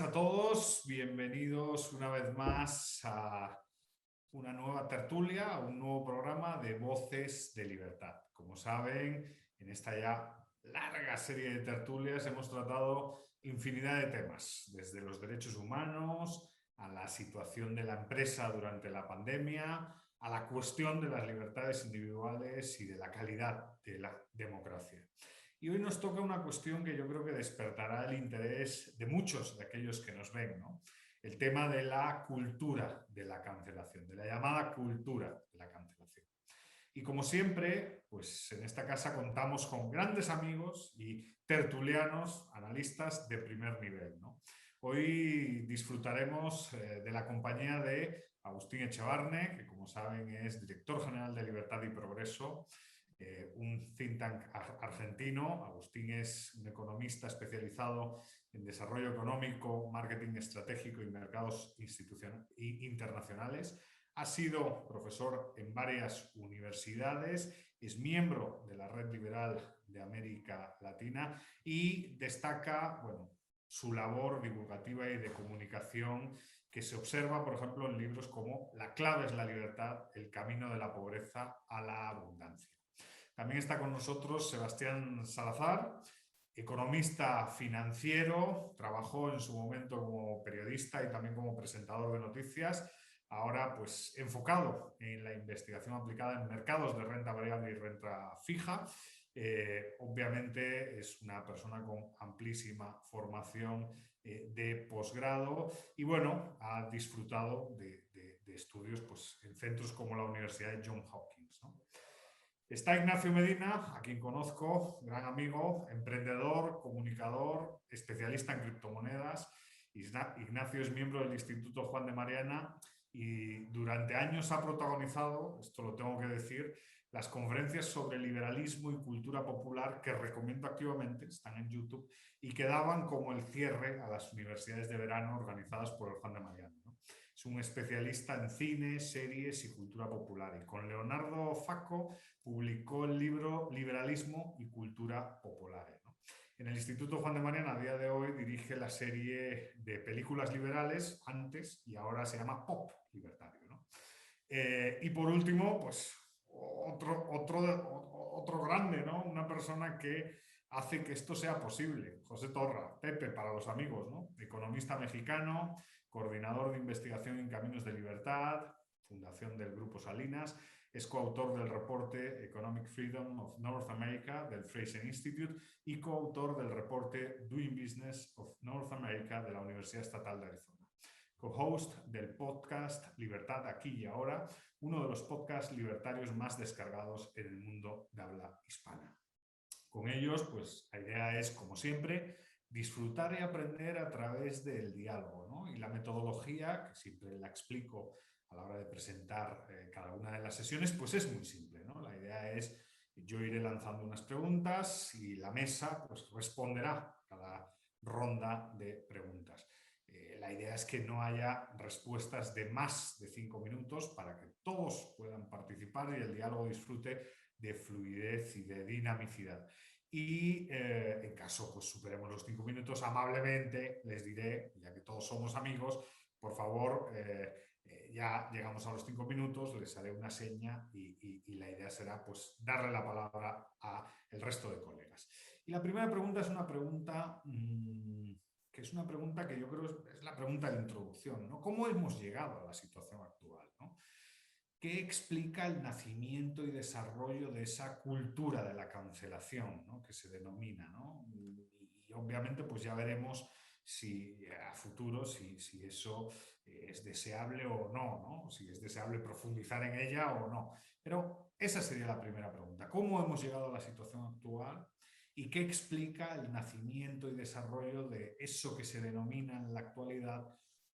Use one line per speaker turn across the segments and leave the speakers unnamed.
buenas a todos, bienvenidos una vez más a una nueva tertulia, a un nuevo programa de Voces de Libertad. Como saben, en esta ya larga serie de tertulias hemos tratado infinidad de temas, desde los derechos humanos a la situación de la empresa durante la pandemia, a la cuestión de las libertades individuales y de la calidad de la democracia. Y hoy nos toca una cuestión que yo creo que despertará el interés de muchos de aquellos que nos ven, ¿no? El tema de la cultura de la cancelación, de la llamada cultura de la cancelación. Y como siempre, pues en esta casa contamos con grandes amigos y tertulianos, analistas de primer nivel, ¿no? Hoy disfrutaremos de la compañía de Agustín Echevarne, que como saben es director general de Libertad y Progreso, un think tank argentino. Agustín es un economista especializado en desarrollo económico, marketing estratégico y mercados internacionales. Ha sido profesor en varias universidades, es miembro de la Red Liberal de América Latina y destaca, bueno, su labor divulgativa y de comunicación que se observa, por ejemplo, en libros como La clave es la libertad, el camino de la pobreza a la abundancia. También está con nosotros Sebastián Salazar, economista financiero, trabajó en su momento como periodista y también como presentador de noticias, ahora pues enfocado en la investigación aplicada en mercados de renta variable y renta fija. Obviamente es una persona con amplísima formación de posgrado y bueno, ha disfrutado de estudios pues, en centros como la Universidad de Johns Hopkins, ¿no? Está Ignacio Medina, a quien conozco, gran amigo, emprendedor, comunicador, especialista en criptomonedas. Ignacio es miembro del Instituto Juan de Mariana y durante años ha protagonizado, esto lo tengo que decir, las conferencias sobre liberalismo y cultura popular que recomiendo activamente, están en YouTube, y que daban como el cierre a las universidades de verano organizadas por el Juan de Mariana, ¿no? Es un especialista en cine, series y cultura popular. Y con Leonardo Facco publicó el libro Liberalismo y Cultura Popular, ¿no? En el Instituto Juan de Mariana, a día de hoy, dirige la serie de películas liberales, antes y ahora se llama Pop Libertario, ¿no? Y por último, pues otro grande, ¿no? Una persona que hace que esto sea posible. José Torra, Pepe para los amigos, ¿no? Economista mexicano, coordinador de investigación en Caminos de Libertad, fundación del Grupo Salinas, es coautor del reporte Economic Freedom of North America del Fraser Institute y coautor del reporte Doing Business of North America de la Universidad Estatal de Arizona. Co-host del podcast Libertad aquí y ahora, uno de los podcasts libertarios más descargados en el mundo de habla hispana. Con ellos, pues la idea es, como siempre, disfrutar y aprender a través del diálogo, ¿no? Y la metodología, que siempre la explico a la hora de presentar cada una de las sesiones, pues es muy simple, ¿no? La idea es, yo iré lanzando unas preguntas y la mesa pues responderá cada ronda de preguntas. La idea es que no haya respuestas de más de 5 minutos para que todos puedan participar y el diálogo disfrute de fluidez y de dinamicidad. Y en caso pues superemos los 5 minutos, amablemente les diré, ya que todos somos amigos, por favor, ya llegamos a los 5 minutos, les haré una seña y la idea será pues darle la palabra al resto de colegas. Y la primera pregunta es una pregunta que es una pregunta que yo creo es la pregunta de introducción, ¿no? ¿Cómo hemos llegado a la situación actual, ¿no? ¿Qué explica el nacimiento y desarrollo de esa cultura de la cancelación, ¿no? Que se denomina, ¿no? Y obviamente pues ya veremos si a futuro si eso es deseable o no, ¿no? Si es deseable profundizar en ella o no. Pero esa sería la primera pregunta. ¿Cómo hemos llegado a la situación actual? ¿Y qué explica el nacimiento y desarrollo de eso que se denomina en la actualidad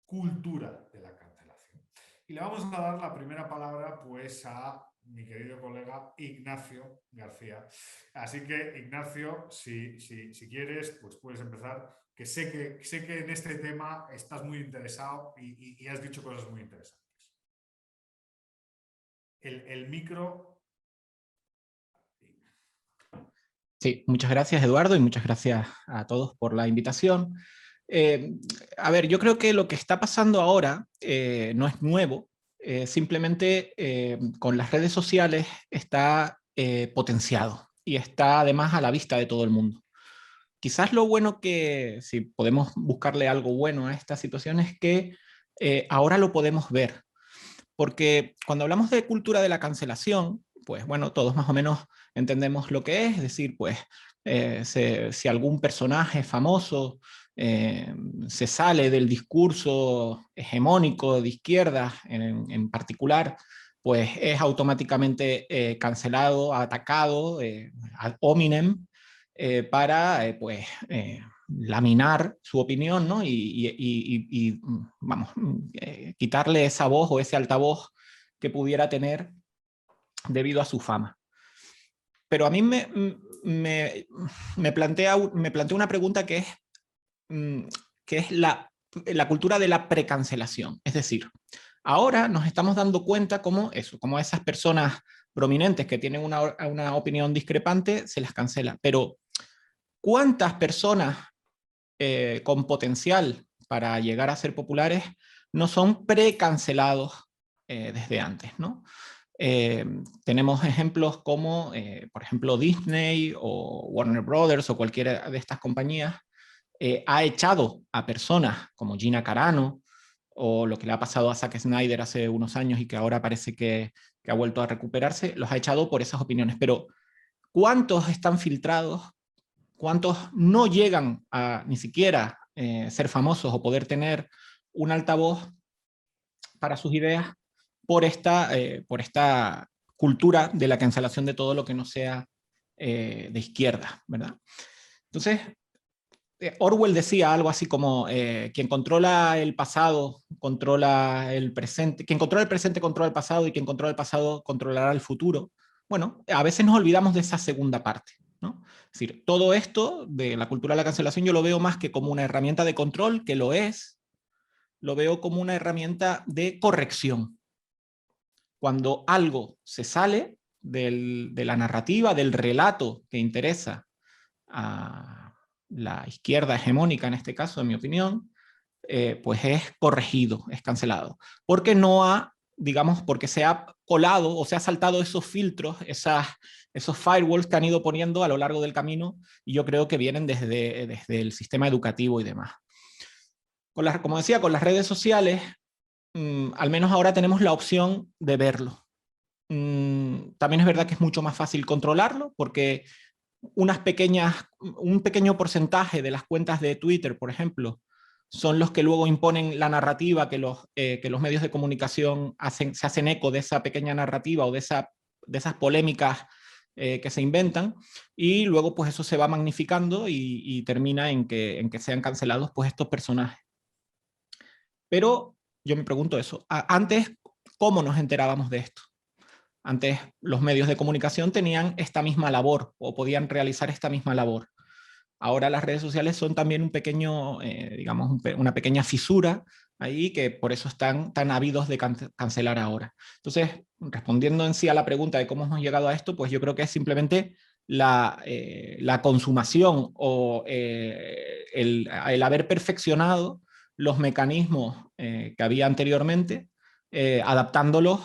cultura de la cancelación? Y le vamos a dar la primera palabra pues a mi querido colega Ignacio García. Así que, Ignacio, si quieres, pues puedes empezar, que sé que en este tema estás muy interesado y has dicho cosas muy interesantes. El micro...
Sí, muchas gracias Eduardo y muchas gracias a todos por la invitación. Eh, a ver, yo creo que lo que está pasando ahora no es nuevo, simplemente con las redes sociales está potenciado y está además a la vista de todo el mundo. Quizás lo bueno que, si podemos buscarle algo bueno a esta situación, es que ahora lo podemos ver. Porque cuando hablamos de cultura de la cancelación, pues bueno, todos más o menos entendemos lo que es decir, pues si algún personaje famoso eh, se sale del discurso hegemónico de izquierda en particular, pues es automáticamente cancelado, atacado, ad hominem, para pues laminar su opinión, ¿no? Y, vamos, quitarle esa voz o ese altavoz que pudiera tener debido a su fama. Pero a mí me plantea una pregunta mm, que es la cultura de la precancelación. Es decir, ahora nos estamos dando cuenta cómo eso, cómo esas personas prominentes que tienen una opinión discrepante se las cancela. Pero ¿cuántas personas con potencial para llegar a ser populares no son precancelados desde antes, ¿no? Tenemos ejemplos como, por ejemplo, Disney o Warner Brothers o cualquiera de estas compañías ha echado a personas como Gina Carano o lo que le ha pasado a Zack Snyder hace unos años y que ahora parece que ha vuelto a recuperarse, los ha echado por esas opiniones. Pero ¿cuántos están filtrados? ¿Cuántos no llegan a ni siquiera ser famosos o poder tener un altavoz para sus ideas por esta cultura de la cancelación de todo lo que no sea de izquierda, ¿verdad? Entonces, Orwell decía algo así como, quien controla el pasado controla el presente, quien controla el presente controla el pasado y quien controla el pasado controlará el futuro. Bueno, a veces nos olvidamos de esa segunda parte, ¿no? Es decir, todo esto de la cultura de la cancelación yo lo veo más que como una herramienta de control, que lo es, lo veo como una herramienta de corrección. Cuando algo se sale de la narrativa, del relato que interesa a la izquierda hegemónica, en este caso, en mi opinión, pues es corregido, es cancelado. Porque no ha, digamos, porque se ha colado o se ha saltado esos filtros, esos firewalls que han ido poniendo a lo largo del camino, y yo creo que vienen desde el sistema educativo y demás. Como decía, con las redes sociales, al menos ahora tenemos la opción de verlo. También es verdad que es mucho más fácil controlarlo porque un pequeño porcentaje de las cuentas de Twitter, por ejemplo, son los que luego imponen la narrativa que los medios de comunicación se hacen eco de esa pequeña narrativa o de esas polémicas que se inventan, y luego pues eso se va magnificando y termina en que sean cancelados pues estos personajes. Pero yo me pregunto eso, antes, ¿cómo nos enterábamos de esto? Antes los medios de comunicación tenían esta misma labor o podían realizar esta misma labor. Ahora las redes sociales son también un pequeño, digamos, una pequeña fisura ahí que por eso están tan ávidos de cancelar ahora. Entonces, respondiendo en sí a la pregunta de cómo hemos llegado a esto, pues yo creo que es simplemente la consumación o el haber perfeccionado los mecanismos que había anteriormente, adaptándolos,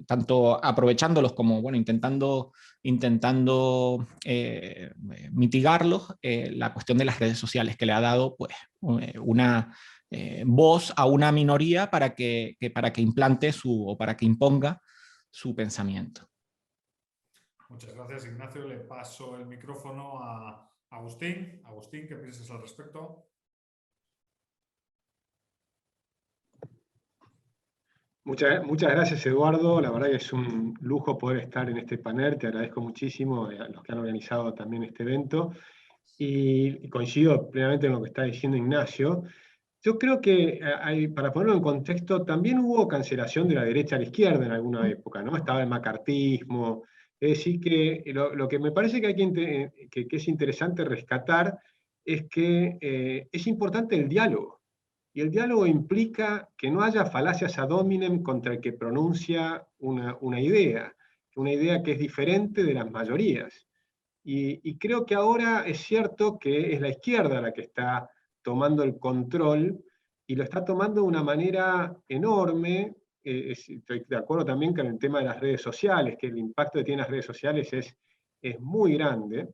tanto aprovechándolos como, bueno, intentando mitigarlos, la cuestión de las redes sociales, que le ha dado pues, una voz a una minoría para que implante o para que imponga su pensamiento.
Muchas gracias, Ignacio. Le paso el micrófono a Agustín. Agustín, ¿qué piensas al respecto?
Muchas gracias, Eduardo. La verdad que es un lujo poder estar en este panel. Te agradezco muchísimo a los que han organizado también este evento. Y coincido plenamente en lo que está diciendo Ignacio. Yo creo que, para ponerlo en contexto, también hubo cancelación de la derecha a la izquierda en alguna época, ¿no? Estaba el macartismo. Es decir, que lo que me parece que, que es interesante rescatar es que es importante el diálogo. Y el diálogo implica que no haya falacias ad hominem contra el que pronuncia una idea que es diferente de las mayorías. Y creo que ahora es cierto que es la izquierda la que está tomando el control, y lo está tomando de una manera enorme. Estoy de acuerdo también con el tema de las redes sociales, que el impacto que tienen las redes sociales es muy grande.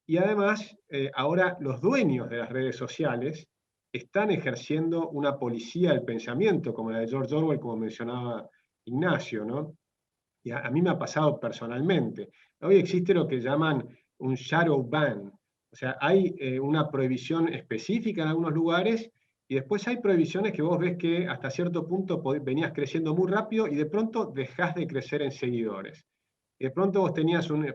Y además, ahora los dueños de las redes sociales están ejerciendo una policía del pensamiento, como la de George Orwell, como mencionaba Ignacio, ¿no? Y a mí me ha pasado personalmente. Hoy existe lo que llaman un shadow ban, o sea, hay una prohibición específica en algunos lugares, y después hay prohibiciones que vos ves que hasta cierto punto venías creciendo muy rápido y de pronto dejás de crecer en seguidores. Y de pronto vos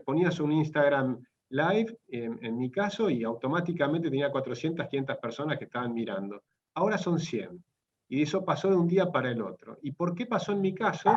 ponías un Instagram Live, en mi caso, y automáticamente tenía 400, 500 personas que estaban mirando. Ahora son 100. Y eso pasó de un día para el otro. ¿Y por qué pasó en mi caso?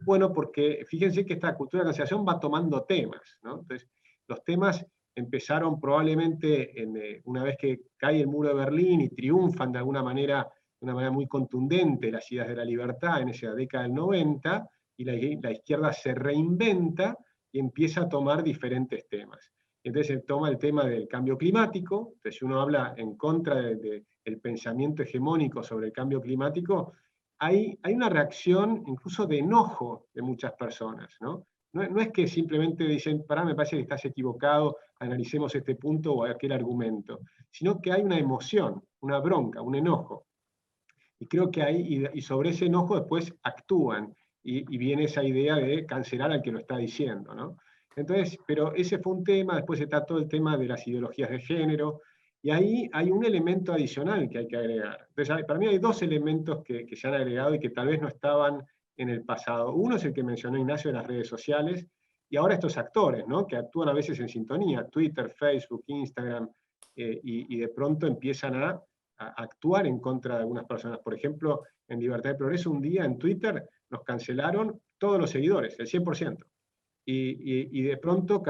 Bueno, porque fíjense que esta cultura de cancelación va tomando temas, ¿no? Entonces, los temas empezaron probablemente una vez que cae el muro de Berlín y triunfan de alguna manera, de una manera muy contundente, las ideas de la libertad en esa década del 90, y la izquierda se reinventa y empieza a tomar diferentes temas. Entonces se toma el tema del cambio climático. Entonces, si uno habla en contra del pensamiento hegemónico sobre el cambio climático, hay una reacción incluso de enojo de muchas personas, ¿no? No es que simplemente dicen, pará, me parece que estás equivocado, analicemos este punto o aquel argumento, sino que hay una emoción, una bronca, un enojo. Y creo que ahí, y sobre ese enojo después actúan, y viene esa idea de cancelar al que lo está diciendo, ¿no? Entonces, pero ese fue un tema. Después está todo el tema de las ideologías de género, y ahí hay un elemento adicional que hay que agregar. Entonces, para mí hay dos elementos que se han agregado y que tal vez no estaban en el pasado. Uno es el que mencionó Ignacio, de las redes sociales, y ahora estos actores, ¿no? Que actúan a veces en sintonía, Twitter, Facebook, Instagram, y de pronto empiezan a actuar en contra de algunas personas. Por ejemplo, en Libertad y Progreso, un día en Twitter nos cancelaron todos los seguidores, el 100%. Y de pronto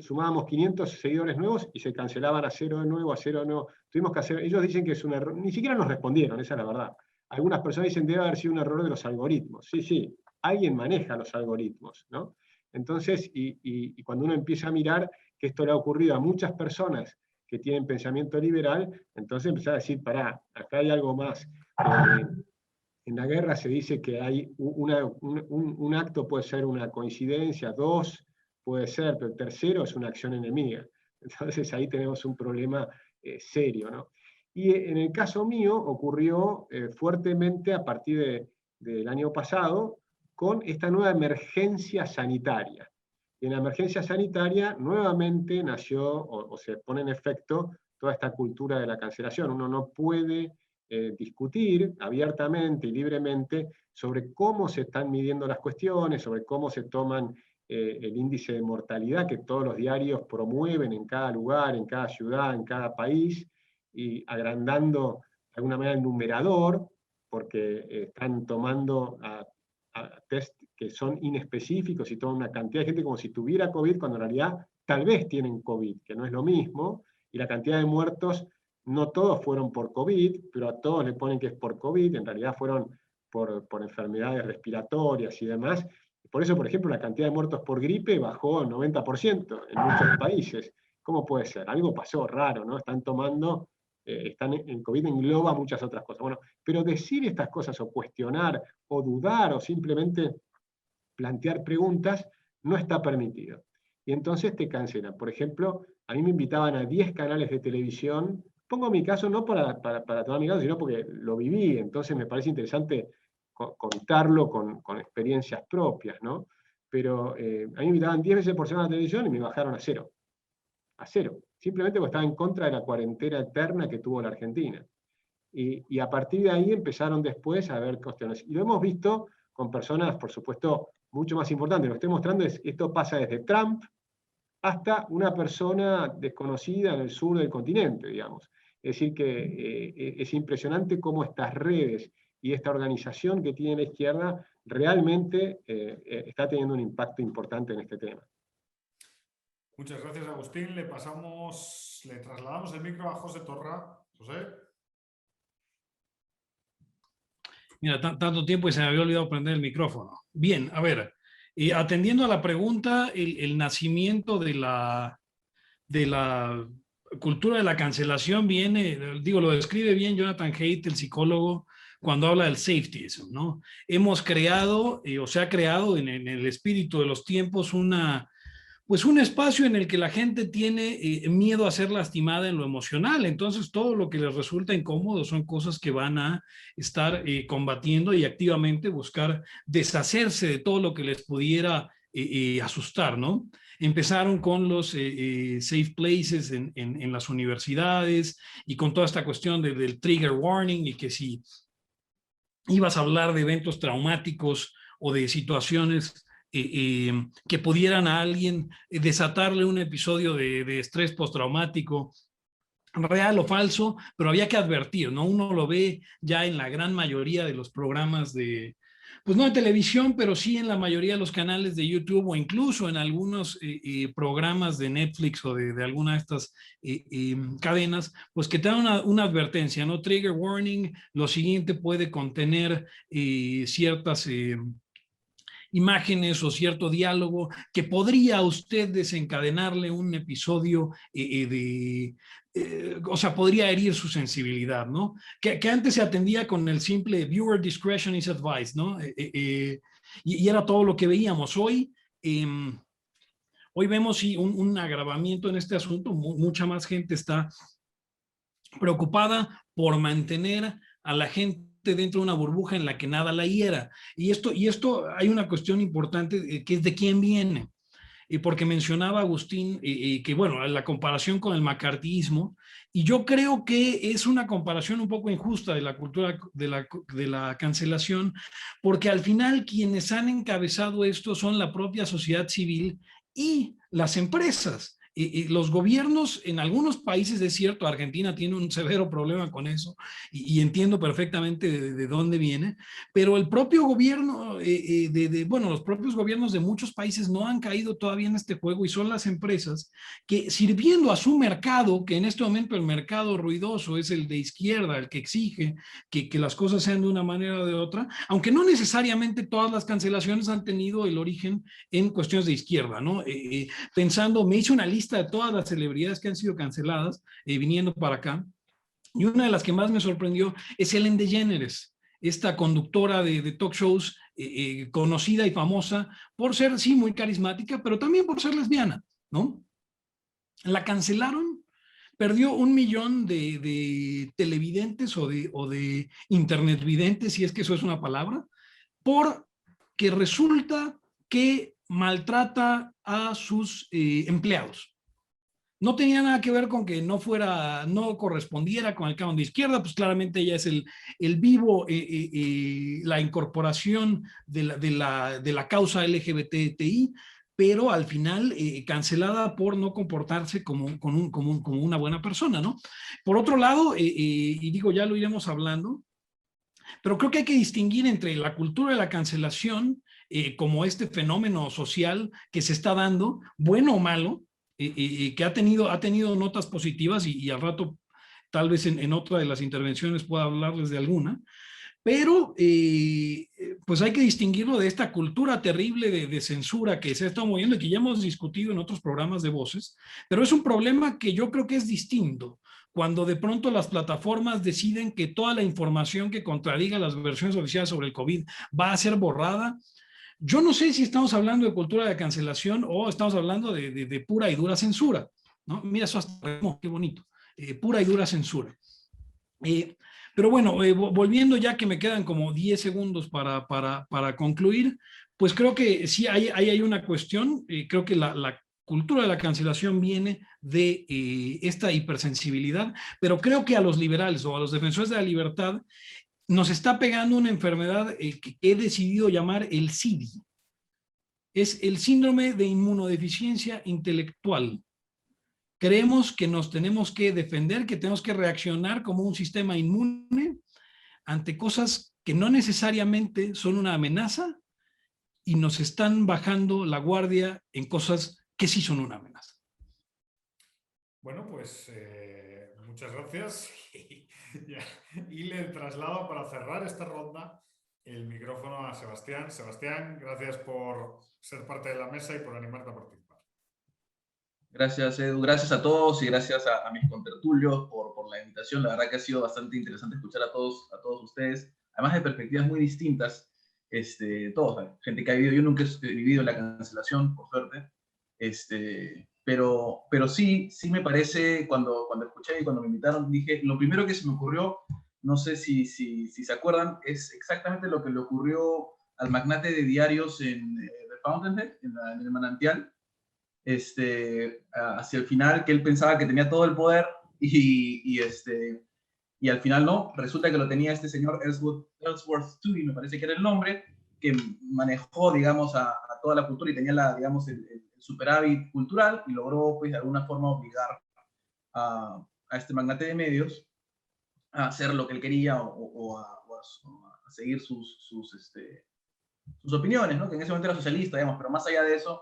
sumábamos 500 seguidores nuevos y se cancelaban a cero de nuevo, a cero de nuevo. Tuvimos que hacer, ellos dicen que es un error, ni siquiera nos respondieron, esa es la verdad. Algunas personas dicen que debe haber sido un error de los algoritmos. Sí, sí, alguien maneja los algoritmos, ¿no? Entonces, y cuando uno empieza a mirar que esto le ha ocurrido a muchas personas que tienen pensamiento liberal, entonces empezar a decir, pará, acá hay algo más. En la guerra se dice que hay un acto puede ser una coincidencia, dos puede ser, pero el tercero es una acción enemiga. Entonces ahí tenemos un problema serio, ¿no? Y en el caso mío ocurrió fuertemente a partir del año pasado con esta nueva emergencia sanitaria. Y en la emergencia sanitaria nuevamente nació o se pone en efecto toda esta cultura de la cancelación. Uno no puede discutir abiertamente y libremente sobre cómo se están midiendo las cuestiones, sobre cómo se toman el índice de mortalidad que todos los diarios promueven en cada lugar, en cada ciudad, en cada país, y agrandando de alguna manera el numerador, porque están tomando a test que son inespecíficos y toman una cantidad de gente como si tuviera COVID, cuando en realidad tal vez tienen COVID, que no es lo mismo, y la cantidad de muertos, no todos fueron por COVID, pero a todos le ponen que es por COVID, en realidad fueron por enfermedades respiratorias y demás. Por eso, por ejemplo, la cantidad de muertos por gripe bajó al 90% en muchos países. ¿Cómo puede ser? Algo pasó raro, ¿no? Están tomando, en COVID engloba muchas otras cosas. Bueno, pero decir estas cosas o cuestionar o dudar o simplemente plantear preguntas no está permitido. Y entonces te cancelan. Por ejemplo, a mí me invitaban a 10 canales de televisión. Pongo mi caso no para tomar mi caso, sino porque lo viví, entonces me parece interesante contarlo con experiencias propias, ¿no? Pero a mí me invitaban 10 veces por semana a la televisión y me bajaron a cero. A cero. Simplemente porque estaba en contra de la cuarentena eterna que tuvo la Argentina. Y a partir de ahí empezaron después a haber cuestiones. Y lo hemos visto con personas, por supuesto, mucho más importantes. Lo que estoy mostrando es, esto pasa desde Trump hasta una persona desconocida en el sur del continente, digamos. Es decir, que es impresionante cómo estas redes y esta organización que tiene la izquierda realmente está teniendo un impacto importante en este tema.
Muchas gracias, Agustín. Le trasladamos el micro a José Torra. José.
Mira, tanto tiempo y se me había olvidado prender el micrófono. Bien, a ver, atendiendo a la pregunta, el nacimiento de la cultura de la cancelación viene, digo, lo describe bien Jonathan Haidt, el psicólogo, cuando habla del safetyism, ¿no? Hemos creado, o se ha creado en el espíritu de los tiempos pues un espacio en el que la gente tiene miedo a ser lastimada en lo emocional. Entonces, todo lo que les resulta incómodo son cosas que van a estar combatiendo y activamente buscar deshacerse de todo lo que les pudiera asustar, ¿no? Empezaron con los safe places en las universidades y con toda esta cuestión del trigger warning, y que si ibas a hablar de eventos traumáticos o de situaciones que pudieran a alguien desatarle un episodio de estrés postraumático, real o falso, pero había que advertir, ¿no? Uno lo ve ya en la gran mayoría de los programas de, pues no de televisión, pero sí en la mayoría de los canales de YouTube, o incluso en algunos programas de Netflix o de alguna de estas cadenas, pues que te dan una advertencia, ¿no? Trigger warning, lo siguiente puede contener ciertas imágenes o cierto diálogo que podría a usted desencadenarle un episodio o sea, podría herir su sensibilidad, ¿no? Que antes se atendía con el simple viewer discretion is advised, ¿no? Y era todo lo que veíamos. Hoy vemos sí, un agravamiento en este asunto. Mucha más gente está preocupada por mantener a la gente dentro de una burbuja en la que nada la hiera. Y esto hay una cuestión importante que es de quién viene. Porque mencionaba Agustín que, bueno, la comparación con el macartismo, y yo creo que es una comparación un poco injusta de la cultura de la cancelación, porque al final quienes han encabezado esto son la propia sociedad civil y las empresas. Los gobiernos en algunos países, es cierto, Argentina tiene un severo problema con eso, y entiendo perfectamente de dónde viene, pero el propio gobierno, bueno, los propios gobiernos de muchos países no han caído todavía en este juego, y son las empresas que, sirviendo a su mercado, que en este momento el mercado ruidoso es el de izquierda, el que exige que las cosas sean de una manera o de otra, aunque no necesariamente todas las cancelaciones han tenido el origen en cuestiones de izquierda, ¿no? Pensando, me hice una lista de todas las celebridades que han sido canceladas viniendo para acá, y una de las que más me sorprendió es Ellen DeGeneres, esta conductora de talk shows conocida y famosa por ser, sí, muy carismática, pero también por ser lesbiana, ¿no? La cancelaron, perdió 1 millón de televidentes o de internetvidentes, si es que eso es una palabra, porque resulta que maltrata a sus empleados. No tenía nada que ver con que no correspondiera con el canon de izquierda, pues claramente ella es el vivo, la incorporación de la causa LGBTI, pero al final cancelada por no comportarse como una buena persona, ¿no? Por otro lado, y digo, ya lo iremos hablando, pero creo que hay que distinguir entre la cultura de la cancelación como este fenómeno social que se está dando, bueno o malo, que ha tenido notas positivas, y al rato tal vez en otra de las intervenciones pueda hablarles de alguna, pero pues hay que distinguirlo de esta cultura terrible de censura que se ha estado moviendo y que ya hemos discutido en otros programas de Voces, pero es un problema que yo creo que es distinto cuando de pronto las plataformas deciden que toda la información que contradiga las versiones oficiales sobre el COVID va a ser borrada. Yo no sé si estamos hablando de cultura de cancelación o estamos hablando de pura y dura censura, ¿no? Mira, eso hasta qué bonito, pura y dura censura. Pero bueno, volviendo, ya que me quedan como 10 segundos para concluir, pues creo que sí hay una cuestión, creo que la cultura de la cancelación viene de esta hipersensibilidad, pero creo que a los liberales o a los defensores de la libertad nos está pegando una enfermedad que he decidido llamar el SIDI. Es el síndrome de inmunodeficiencia intelectual. Creemos que nos tenemos que defender, que tenemos que reaccionar como un sistema inmune ante cosas que no necesariamente son una amenaza, y nos están bajando la guardia en cosas que sí son una amenaza.
Bueno, pues muchas gracias. Y le traslado, para cerrar esta ronda, el micrófono a Sebastián. Sebastián, gracias por ser parte de la mesa y por animarte a participar.
Gracias, Edu. Gracias a todos y gracias a mis contertulios por la invitación. La verdad que ha sido bastante interesante escuchar a todos ustedes, además de perspectivas muy distintas. Todos, gente que ha vivido, yo nunca he vivido la cancelación, por suerte, pero sí me parece, cuando escuché y cuando me invitaron, dije, lo primero que se me ocurrió, no sé si se acuerdan, es exactamente lo que le ocurrió al magnate de diarios en The Fountainhead, en el manantial, hacia el final, que él pensaba que tenía todo el poder y al final no, resulta que lo tenía este señor Ellsworth Toohey, me parece que era el nombre, que manejó, digamos, a toda la cultura y tenía digamos, el superávit cultural y logró, pues, de alguna forma obligar a este magnate de medios a hacer lo que él quería o a seguir sus opiniones, ¿no? Que en ese momento era socialista, digamos, pero más allá de eso,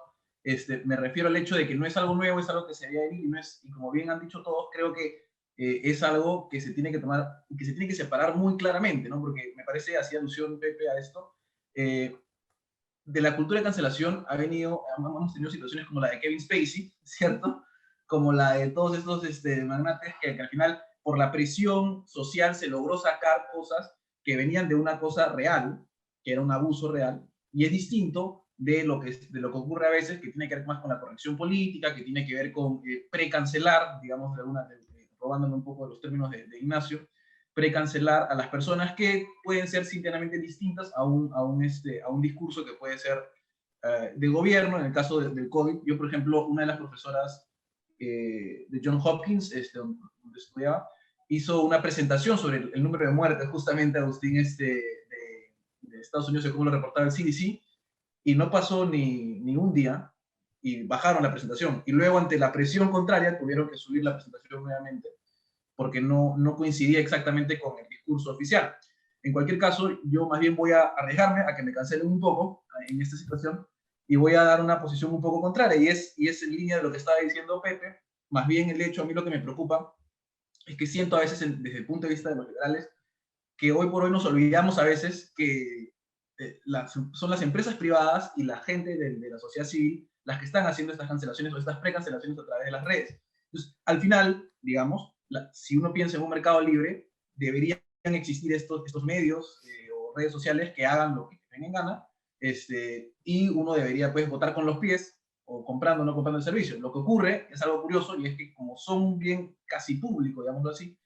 me refiero al hecho de que no es algo nuevo, es algo que se había venido y como bien han dicho todos, creo que es algo que se tiene que tomar, que se tiene que separar muy claramente, ¿no? Porque me parece, hacía alusión Pepe a esto, de la cultura de cancelación hemos tenido situaciones como la de Kevin Spacey, ¿cierto? Como la de todos estos magnates que al final, por la presión social, se logró sacar cosas que venían de una cosa real, que era un abuso real, y es distinto de lo que ocurre a veces, que tiene que ver más con la corrección política, que tiene que ver con precancelar, digamos, robándome un poco de los términos de Ignacio, precancelar a las personas que pueden ser sinceramente distintas a un discurso que puede ser de gobierno, en el caso del COVID. Yo, por ejemplo, una de las profesoras de Johns Hopkins, donde estudiaba, hizo una presentación sobre el número de muertes, justamente, Agustín, de Estados Unidos, según lo reportaba el CDC, y no pasó ni un día, y bajaron la presentación. Y luego, ante la presión contraria, tuvieron que subir la presentación nuevamente, porque no coincidía exactamente con el discurso oficial. En cualquier caso, yo más bien voy a arriesgarme a que me cancelen un poco en esta situación, y voy a dar una posición un poco contraria, y es en línea de lo que estaba diciendo Pepe. Más bien el hecho, a mí lo que me preocupa, es que siento a veces, desde el punto de vista de los liberales, que hoy por hoy nos olvidamos a veces que son las empresas privadas y la gente de la sociedad civil las que están haciendo estas cancelaciones o estas precancelaciones a través de las redes. Entonces, al final, digamos, si uno piensa en un mercado libre, deberían existir estos medios o redes sociales que hagan lo que tengan en gana, y uno debería, pues, votar con los pies, o comprando o no comprando el servicio. Lo que ocurre es algo curioso, y es que como son un bien casi público, digámoslo así,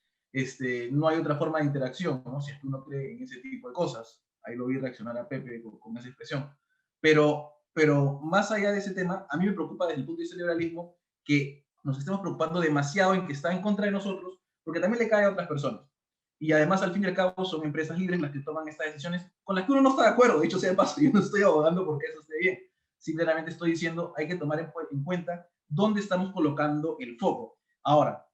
no hay otra forma de interacción, ¿no? Si es que uno cree en ese tipo de cosas. Ahí lo vi reaccionar a Pepe con esa expresión. Pero más allá de ese tema, a mí me preocupa desde el punto de vista del liberalismo que nos estemos preocupando demasiado en que está en contra de nosotros, porque también le cae a otras personas. Y además, al fin y al cabo, son empresas libres las que toman estas decisiones con las que uno no está de acuerdo. Dicho sea de paso, yo no estoy abogando porque eso esté bien. Simplemente estoy diciendo, hay que tomar en cuenta dónde estamos colocando el foco. Ahora,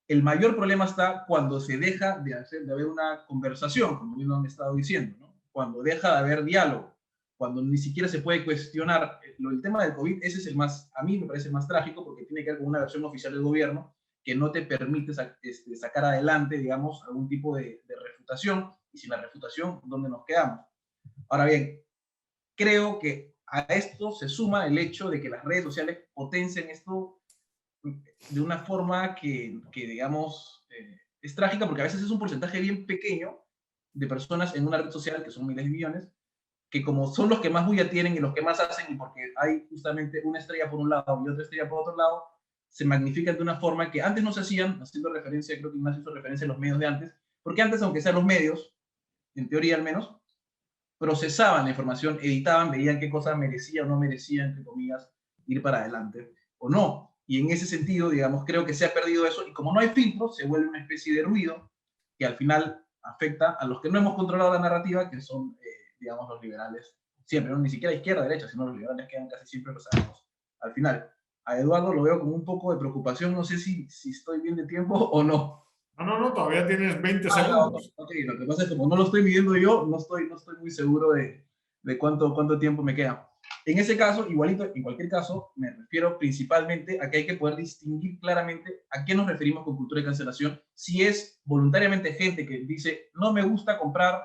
el mayor problema está cuando se deja de haber una conversación, como bien han estado diciendo, ¿no? Cuando deja de haber diálogo, cuando ni siquiera se puede cuestionar. El tema del COVID, ese es el más, a mí me parece más trágico, porque tiene que ver con una versión oficial del gobierno que no te permite sacar adelante, digamos, algún tipo de refutación, y sin la refutación, ¿dónde nos quedamos? Ahora bien, creo que a esto se suma el hecho de que las redes sociales potencian esto de una forma que digamos, es trágica, porque a veces es un porcentaje bien pequeño de personas en una red social, que son miles de millones, que como son los que más bulla tienen y los que más hacen, y porque hay justamente una estrella por un lado y otra estrella por otro lado, se magnifican de una forma que antes no se hacían, haciendo referencia, creo que Ignacio hizo referencia a los medios de antes, porque antes, aunque sean los medios, en teoría al menos, procesaban la información, editaban, veían qué cosa merecía o no merecía, entre comillas, ir para adelante, o no. Y en ese sentido, digamos, creo que se ha perdido eso, y como no hay filtro, se vuelve una especie de ruido que al final afecta a los que no hemos controlado la narrativa, que son, digamos, los liberales. Siempre, ¿no? Ni siquiera izquierda, derecha, sino los liberales quedan casi siempre, lo sabemos. Al final, a Eduardo lo veo con un poco de preocupación, no sé si estoy bien de tiempo o no.
No, todavía tienes 20 segundos.
Okay, lo que pasa es que como no lo estoy midiendo yo, no estoy muy seguro de cuánto tiempo me queda. En ese caso, igualito, en cualquier caso, me refiero principalmente a que hay que poder distinguir claramente a qué nos referimos con cultura de cancelación. Si es voluntariamente gente que dice, no me gusta comprar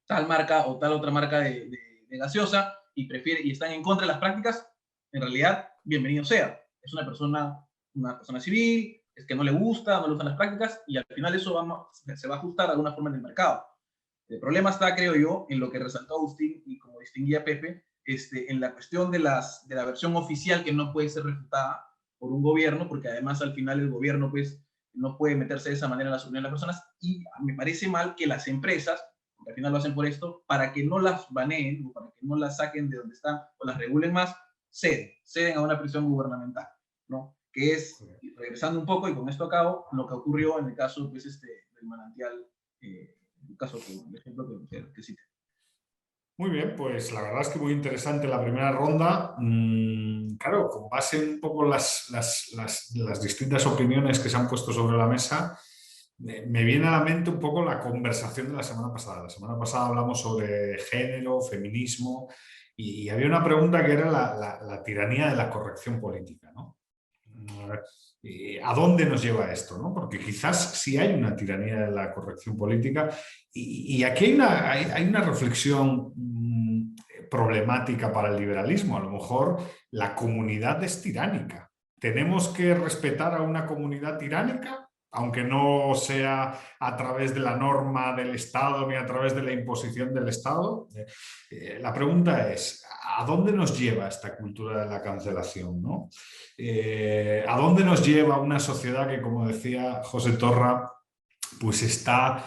tal marca o tal otra marca de gaseosa, y están en contra de las prácticas, en realidad, bienvenido sea. es una persona civil, es que no le gustan las prácticas, y al final eso se va a ajustar de alguna forma en el mercado. El problema está, creo yo, en lo que resaltó Agustín y como distinguía Pepe, en la cuestión de la versión oficial que no puede ser refutada por un gobierno, porque además al final el gobierno pues no puede meterse de esa manera en las opiniones de las personas, y me parece mal que las empresas, porque al final lo hacen por esto, para que no las baneen o para que no las saquen de donde están o las regulen más, ceden a una presión gubernamental, ¿no? Que es, regresando un poco y con esto acabo, lo que ocurrió en el caso pues, del manantial, el caso, el ejemplo que cité.
Muy bien, pues la verdad es que muy interesante la primera ronda. Claro, con base en un poco las distintas opiniones que se han puesto sobre la mesa, me viene a la mente un poco la conversación de la semana pasada. La semana pasada hablamos sobre género, feminismo, y había una pregunta que era la tiranía de la corrección política, ¿no? ¿A dónde nos lleva esto, ¿no? Porque quizás sí hay una tiranía de la corrección política y aquí hay una reflexión problemática para el liberalismo. A lo mejor la comunidad es tiránica. ¿Tenemos que respetar a una comunidad tiránica? Aunque no sea a través de la norma del Estado ni a través de la imposición del Estado. La pregunta es, ¿a dónde nos lleva esta cultura de la cancelación, ¿no? ¿A dónde nos lleva una sociedad que, como decía José Torra, pues está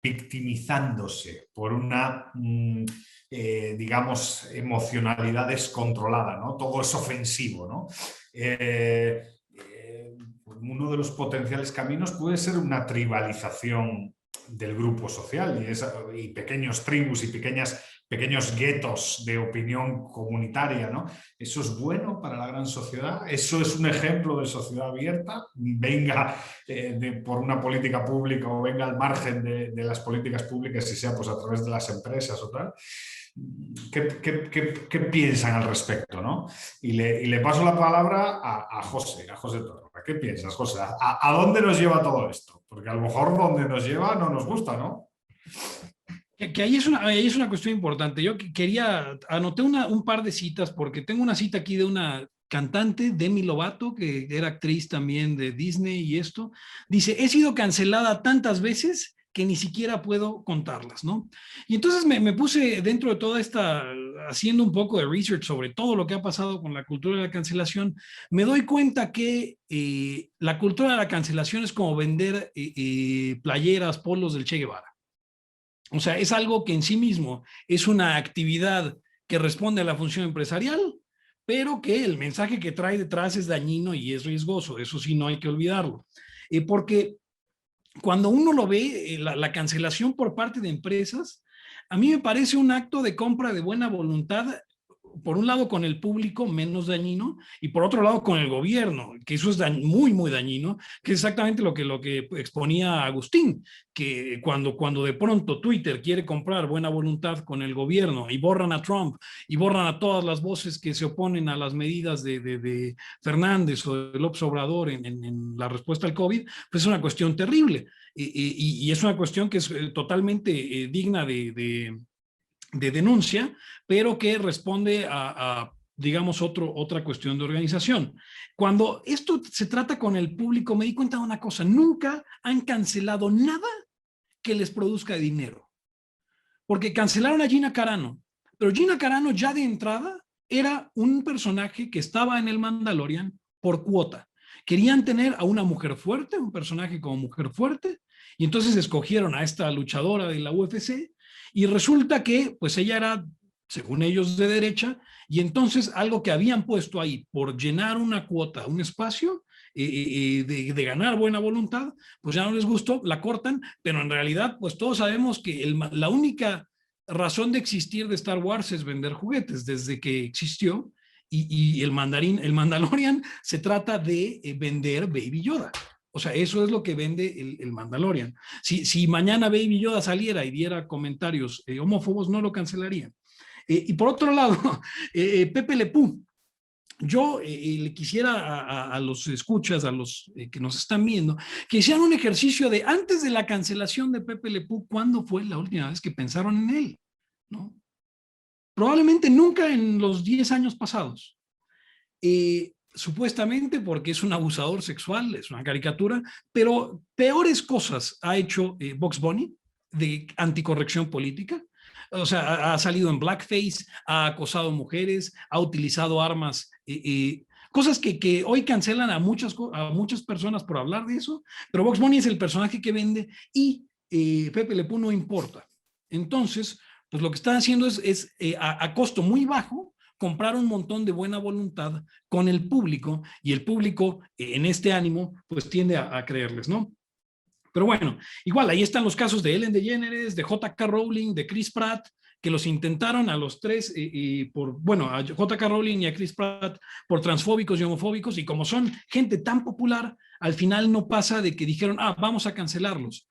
victimizándose por una, digamos, emocionalidad descontrolada, ¿no? Todo es ofensivo, ¿no? Uno de los potenciales caminos puede ser una tribalización del grupo social y pequeños tribus y pequeños guetos de opinión comunitaria, ¿no? ¿Eso es bueno para la gran sociedad? ¿Eso es un ejemplo de sociedad abierta? Venga por una política pública o venga al margen de las políticas públicas y sea pues, a través de las empresas o tal. ¿Qué piensan al respecto, ¿no? Y le paso la palabra a José Torra. ¿Qué piensas, José? ¿A dónde nos lleva todo esto? Porque a lo mejor donde nos lleva no nos gusta, ¿no?
Que ahí es una cuestión importante. Yo anoté un par de citas porque tengo una cita aquí de una cantante, Demi Lovato, que era actriz también de Disney y esto. Dice, he sido cancelada tantas veces que ni siquiera puedo contarlas, ¿no? Y entonces me puse dentro de toda esta, haciendo un poco de research sobre todo lo que ha pasado con la cultura de la cancelación, me doy cuenta que la cultura de la cancelación es como vender playeras, polos del Che Guevara. O sea, es algo que en sí mismo es una actividad que responde a la función empresarial, pero que el mensaje que trae detrás es dañino y es riesgoso. Eso sí, no hay que olvidarlo. Porque cuando uno lo ve, la cancelación por parte de empresas, a mí me parece un acto de compra de buena voluntad, por un lado con el público, menos dañino, y por otro lado con el gobierno, que eso es muy, muy dañino, que es exactamente lo que exponía Agustín, que cuando de pronto Twitter quiere comprar buena voluntad con el gobierno y borran a Trump y borran a todas las voces que se oponen a las medidas de Fernández o de López Obrador en la respuesta al COVID, pues es una cuestión terrible. Y es una cuestión que es totalmente digna de denuncia, pero que responde a digamos, otra cuestión de organización. Cuando esto se trata con el público, me di cuenta de una cosa, nunca han cancelado nada que les produzca dinero. Porque cancelaron a Gina Carano, pero Gina Carano ya de entrada era un personaje que estaba en el Mandalorian por cuota. Querían tener a una mujer fuerte, un personaje como mujer fuerte, y entonces escogieron a esta luchadora de la UFC, y resulta que pues ella era, según ellos, de derecha, y entonces algo que habían puesto ahí por llenar una cuota, un espacio, de ganar buena voluntad, pues ya no les gustó, la cortan, pero en realidad pues todos sabemos que la única razón de existir de Star Wars es vender juguetes desde que existió, y el Mandalorian se trata de vender Baby Yoda. O sea, eso es lo que vende el Mandalorian. Si mañana Baby Yoda saliera y diera comentarios homófobos, no lo cancelarían. Y por otro lado, Pepe Le Pew. Yo le quisiera a los escuchas, a los que nos están viendo, que hicieran un ejercicio de antes de la cancelación de Pepe Le Pew, ¿cuándo fue la última vez que pensaron en él? ¿No? Probablemente nunca en los 10 años pasados. supuestamente porque es un abusador sexual, es una caricatura, pero peores cosas ha hecho Bugs Bunny de anticorrección política. O sea, ha salido en blackface, ha acosado mujeres, ha utilizado armas, cosas que hoy cancelan a muchas personas por hablar de eso, pero Bugs Bunny es el personaje que vende y Pepe Le Pew no importa. Entonces, pues lo que están haciendo es a costo muy bajo, comprar un montón de buena voluntad con el público, y el público en este ánimo pues tiende a creerles, ¿no? Pero bueno, igual ahí están los casos de Ellen DeGeneres, de J.K. Rowling, de Chris Pratt, que los intentaron a los tres, a J.K. Rowling y a Chris Pratt por transfóbicos y homofóbicos, y como son gente tan popular, al final no pasa de que dijeron, vamos a cancelarlos.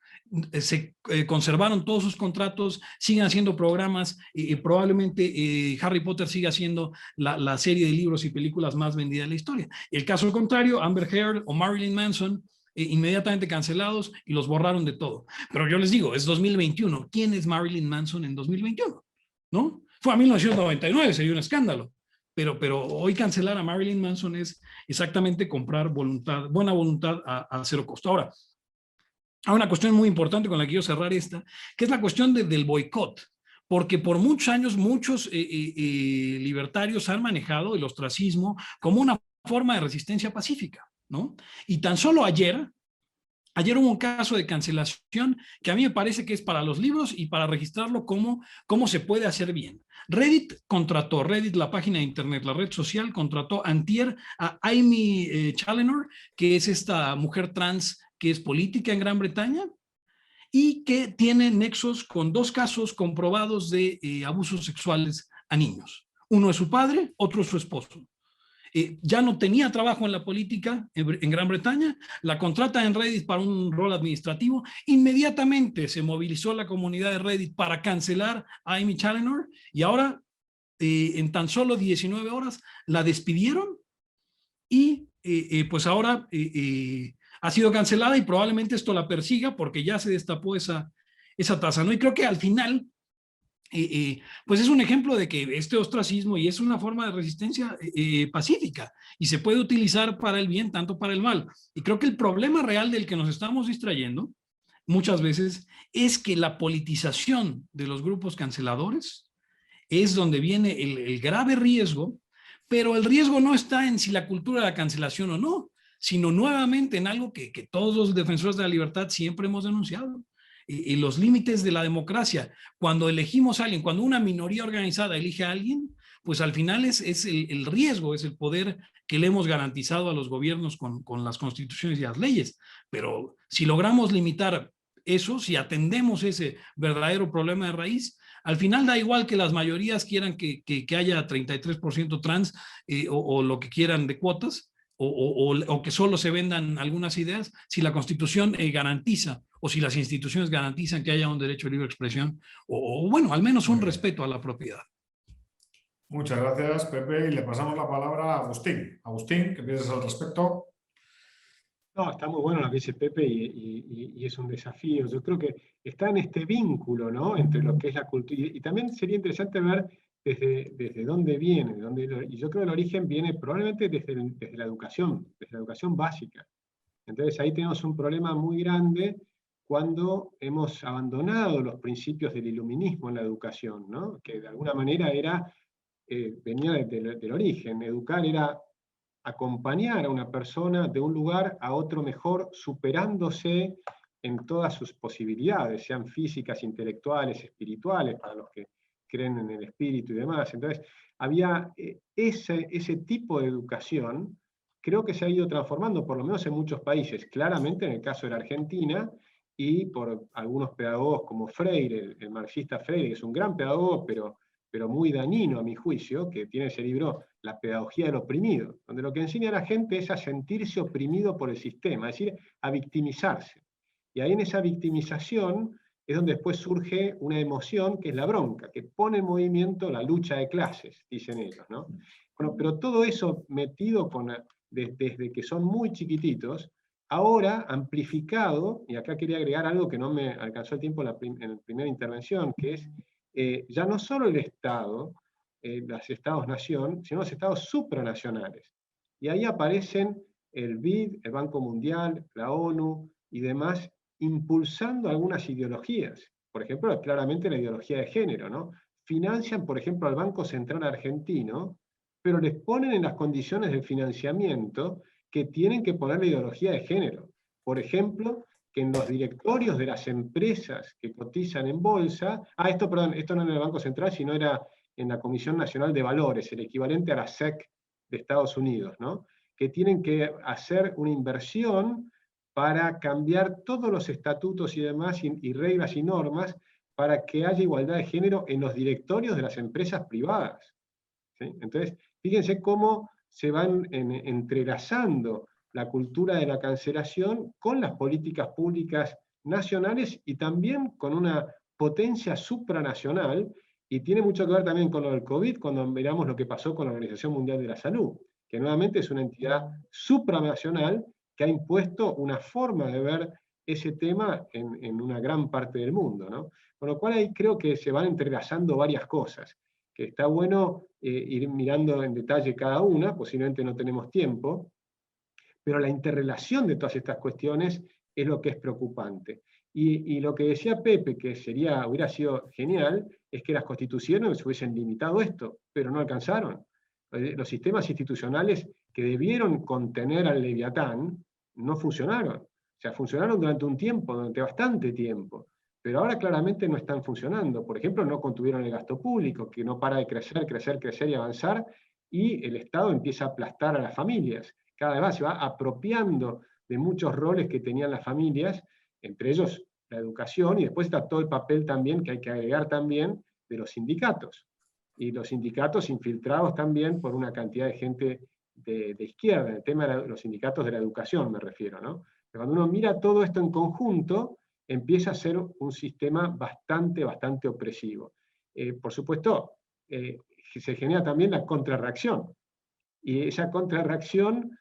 Se conservaron todos sus contratos, siguen haciendo programas, y probablemente Harry Potter siga siendo la serie de libros y películas más vendida de la historia. El caso contrario, Amber Heard o Marilyn Manson, inmediatamente cancelados y los borraron de todo. Pero yo les digo, es 2021. ¿Quién es Marilyn Manson en 2021? ¿No? Fue a 1999, sería un escándalo. Pero hoy cancelar a Marilyn Manson es exactamente comprar buena voluntad a cero costo. Ahora, hay una cuestión muy importante con la que quiero cerrar esta, que es la cuestión del boicot. Porque por muchos años muchos libertarios han manejado el ostracismo como una forma de resistencia pacífica, ¿no? Y tan solo ayer hubo un caso de cancelación que a mí me parece que es para los libros y para registrarlo cómo se puede hacer bien. Reddit, la página de internet, la red social, contrató antier a Amy Challoner, que es esta mujer trans que es política en Gran Bretaña y que tiene nexos con 2 casos comprobados de abusos sexuales a niños. Uno es su padre, otro es su esposo. Ya no tenía trabajo en la política en Gran Bretaña, la contrata en Reddit para un rol administrativo, inmediatamente se movilizó la comunidad de Reddit para cancelar a Amy Challoner, y ahora en tan solo 19 horas la despidieron y pues ahora ha sido cancelada, y probablemente esto la persiga porque ya se destapó esa tasa, ¿no? Y creo que al final pues es un ejemplo de que este ostracismo y es una forma de resistencia pacífica, y se puede utilizar para el bien, tanto para el mal. Y creo que el problema real del que nos estamos distrayendo muchas veces es que la politización de los grupos canceladores es donde viene el grave riesgo, pero el riesgo no está en si la cultura de la cancelación o no, sino nuevamente en algo que todos los defensores de la libertad siempre hemos denunciado: y los límites de la democracia. Cuando elegimos a alguien, cuando una minoría organizada elige a alguien, pues al final es el riesgo, es el poder que le hemos garantizado a los gobiernos con las constituciones y las leyes. Pero si logramos limitar eso, si atendemos ese verdadero problema de raíz, al final da igual que las mayorías quieran que haya 33% trans o lo que quieran de cuotas, o que solo se vendan algunas ideas, si la Constitución garantiza, o si las instituciones garantizan que haya un derecho de libre expresión, o bueno, al menos un respeto a la propiedad.
Muchas gracias, Pepe, y le pasamos la palabra a Agustín. Agustín, ¿qué piensas al respecto?
No, está muy bueno lo que dice Pepe, y es un desafío. Yo creo que está en este vínculo, ¿no?, entre lo que es la cultura, y también sería interesante ver desde dónde viene, y yo creo que el origen viene probablemente desde la educación básica. Entonces ahí tenemos un problema muy grande cuando hemos abandonado los principios del iluminismo en la educación, ¿no?, que de alguna manera venía del origen. Educar era acompañar a una persona de un lugar a otro mejor, superándose en todas sus posibilidades, sean físicas, intelectuales, espirituales, para los que creen en el espíritu y demás. Entonces, había ese tipo de educación, creo que se ha ido transformando, por lo menos en muchos países, claramente en el caso de la Argentina, y por algunos pedagogos como Freire, el marxista Freire, que es un gran pedagogo, pero muy dañino a mi juicio, que tiene ese libro La pedagogía del oprimido, donde lo que enseña a la gente es a sentirse oprimido por el sistema, es decir, a victimizarse. Y ahí en esa victimización es donde después surge una emoción que es la bronca, que pone en movimiento la lucha de clases, dicen ellos, ¿no? Bueno, pero todo eso metido desde que son muy chiquititos, ahora amplificado, y acá quería agregar algo que no me alcanzó el tiempo en la primera intervención, que es ya no solo el Estado, los Estados-nación, sino los Estados supranacionales. Y ahí aparecen el BID, el Banco Mundial, la ONU y demás, impulsando algunas ideologías. Por ejemplo, claramente la ideología de género, ¿no? Financian, por ejemplo, al Banco Central Argentino, pero les ponen en las condiciones del financiamiento que tienen que poner la ideología de género. Por ejemplo, que en los directorios de las empresas que cotizan en bolsa, esto no era en el Banco Central, sino era en la Comisión Nacional de Valores, el equivalente a la SEC de Estados Unidos, ¿no? Que tienen que hacer una inversión para cambiar todos los estatutos y demás, y reglas y normas, para que haya igualdad de género en los directorios de las empresas privadas. ¿Sí? Entonces, fíjense cómo se van entrelazando la cultura de la cancelación con las políticas públicas nacionales y también con una potencia supranacional, y tiene mucho que ver también con lo del COVID, cuando miramos lo que pasó con la Organización Mundial de la Salud, que nuevamente es una entidad supranacional que ha impuesto una forma de ver ese tema en una gran parte del mundo, ¿no? Con lo cual ahí creo que se van entrelazando varias cosas, que está bueno ir mirando en detalle cada una, posiblemente no tenemos tiempo, pero la interrelación de todas estas cuestiones es lo que es preocupante. Y lo que decía Pepe, que hubiera sido genial, es que las constituciones se hubiesen limitado esto, pero no alcanzaron. Los sistemas institucionales que debieron contener al Leviatán no funcionaron. O sea, funcionaron durante un tiempo, durante bastante tiempo, pero ahora claramente no están funcionando. Por ejemplo, no contuvieron el gasto público, que no para de crecer, crecer, crecer y avanzar, y el Estado empieza a aplastar a las familias. Cada vez más se va apropiando de muchos roles que tenían las familias, entre ellos la educación, y después está todo el papel también que hay que agregar también de los sindicatos. Y los sindicatos infiltrados también por una cantidad de gente de izquierda, en el tema de los sindicatos de la educación me refiero, ¿no? Pero cuando uno mira todo esto en conjunto, empieza a ser un sistema bastante, bastante opresivo. Por supuesto, se genera también la contrarreacción. Y esa contrarreacción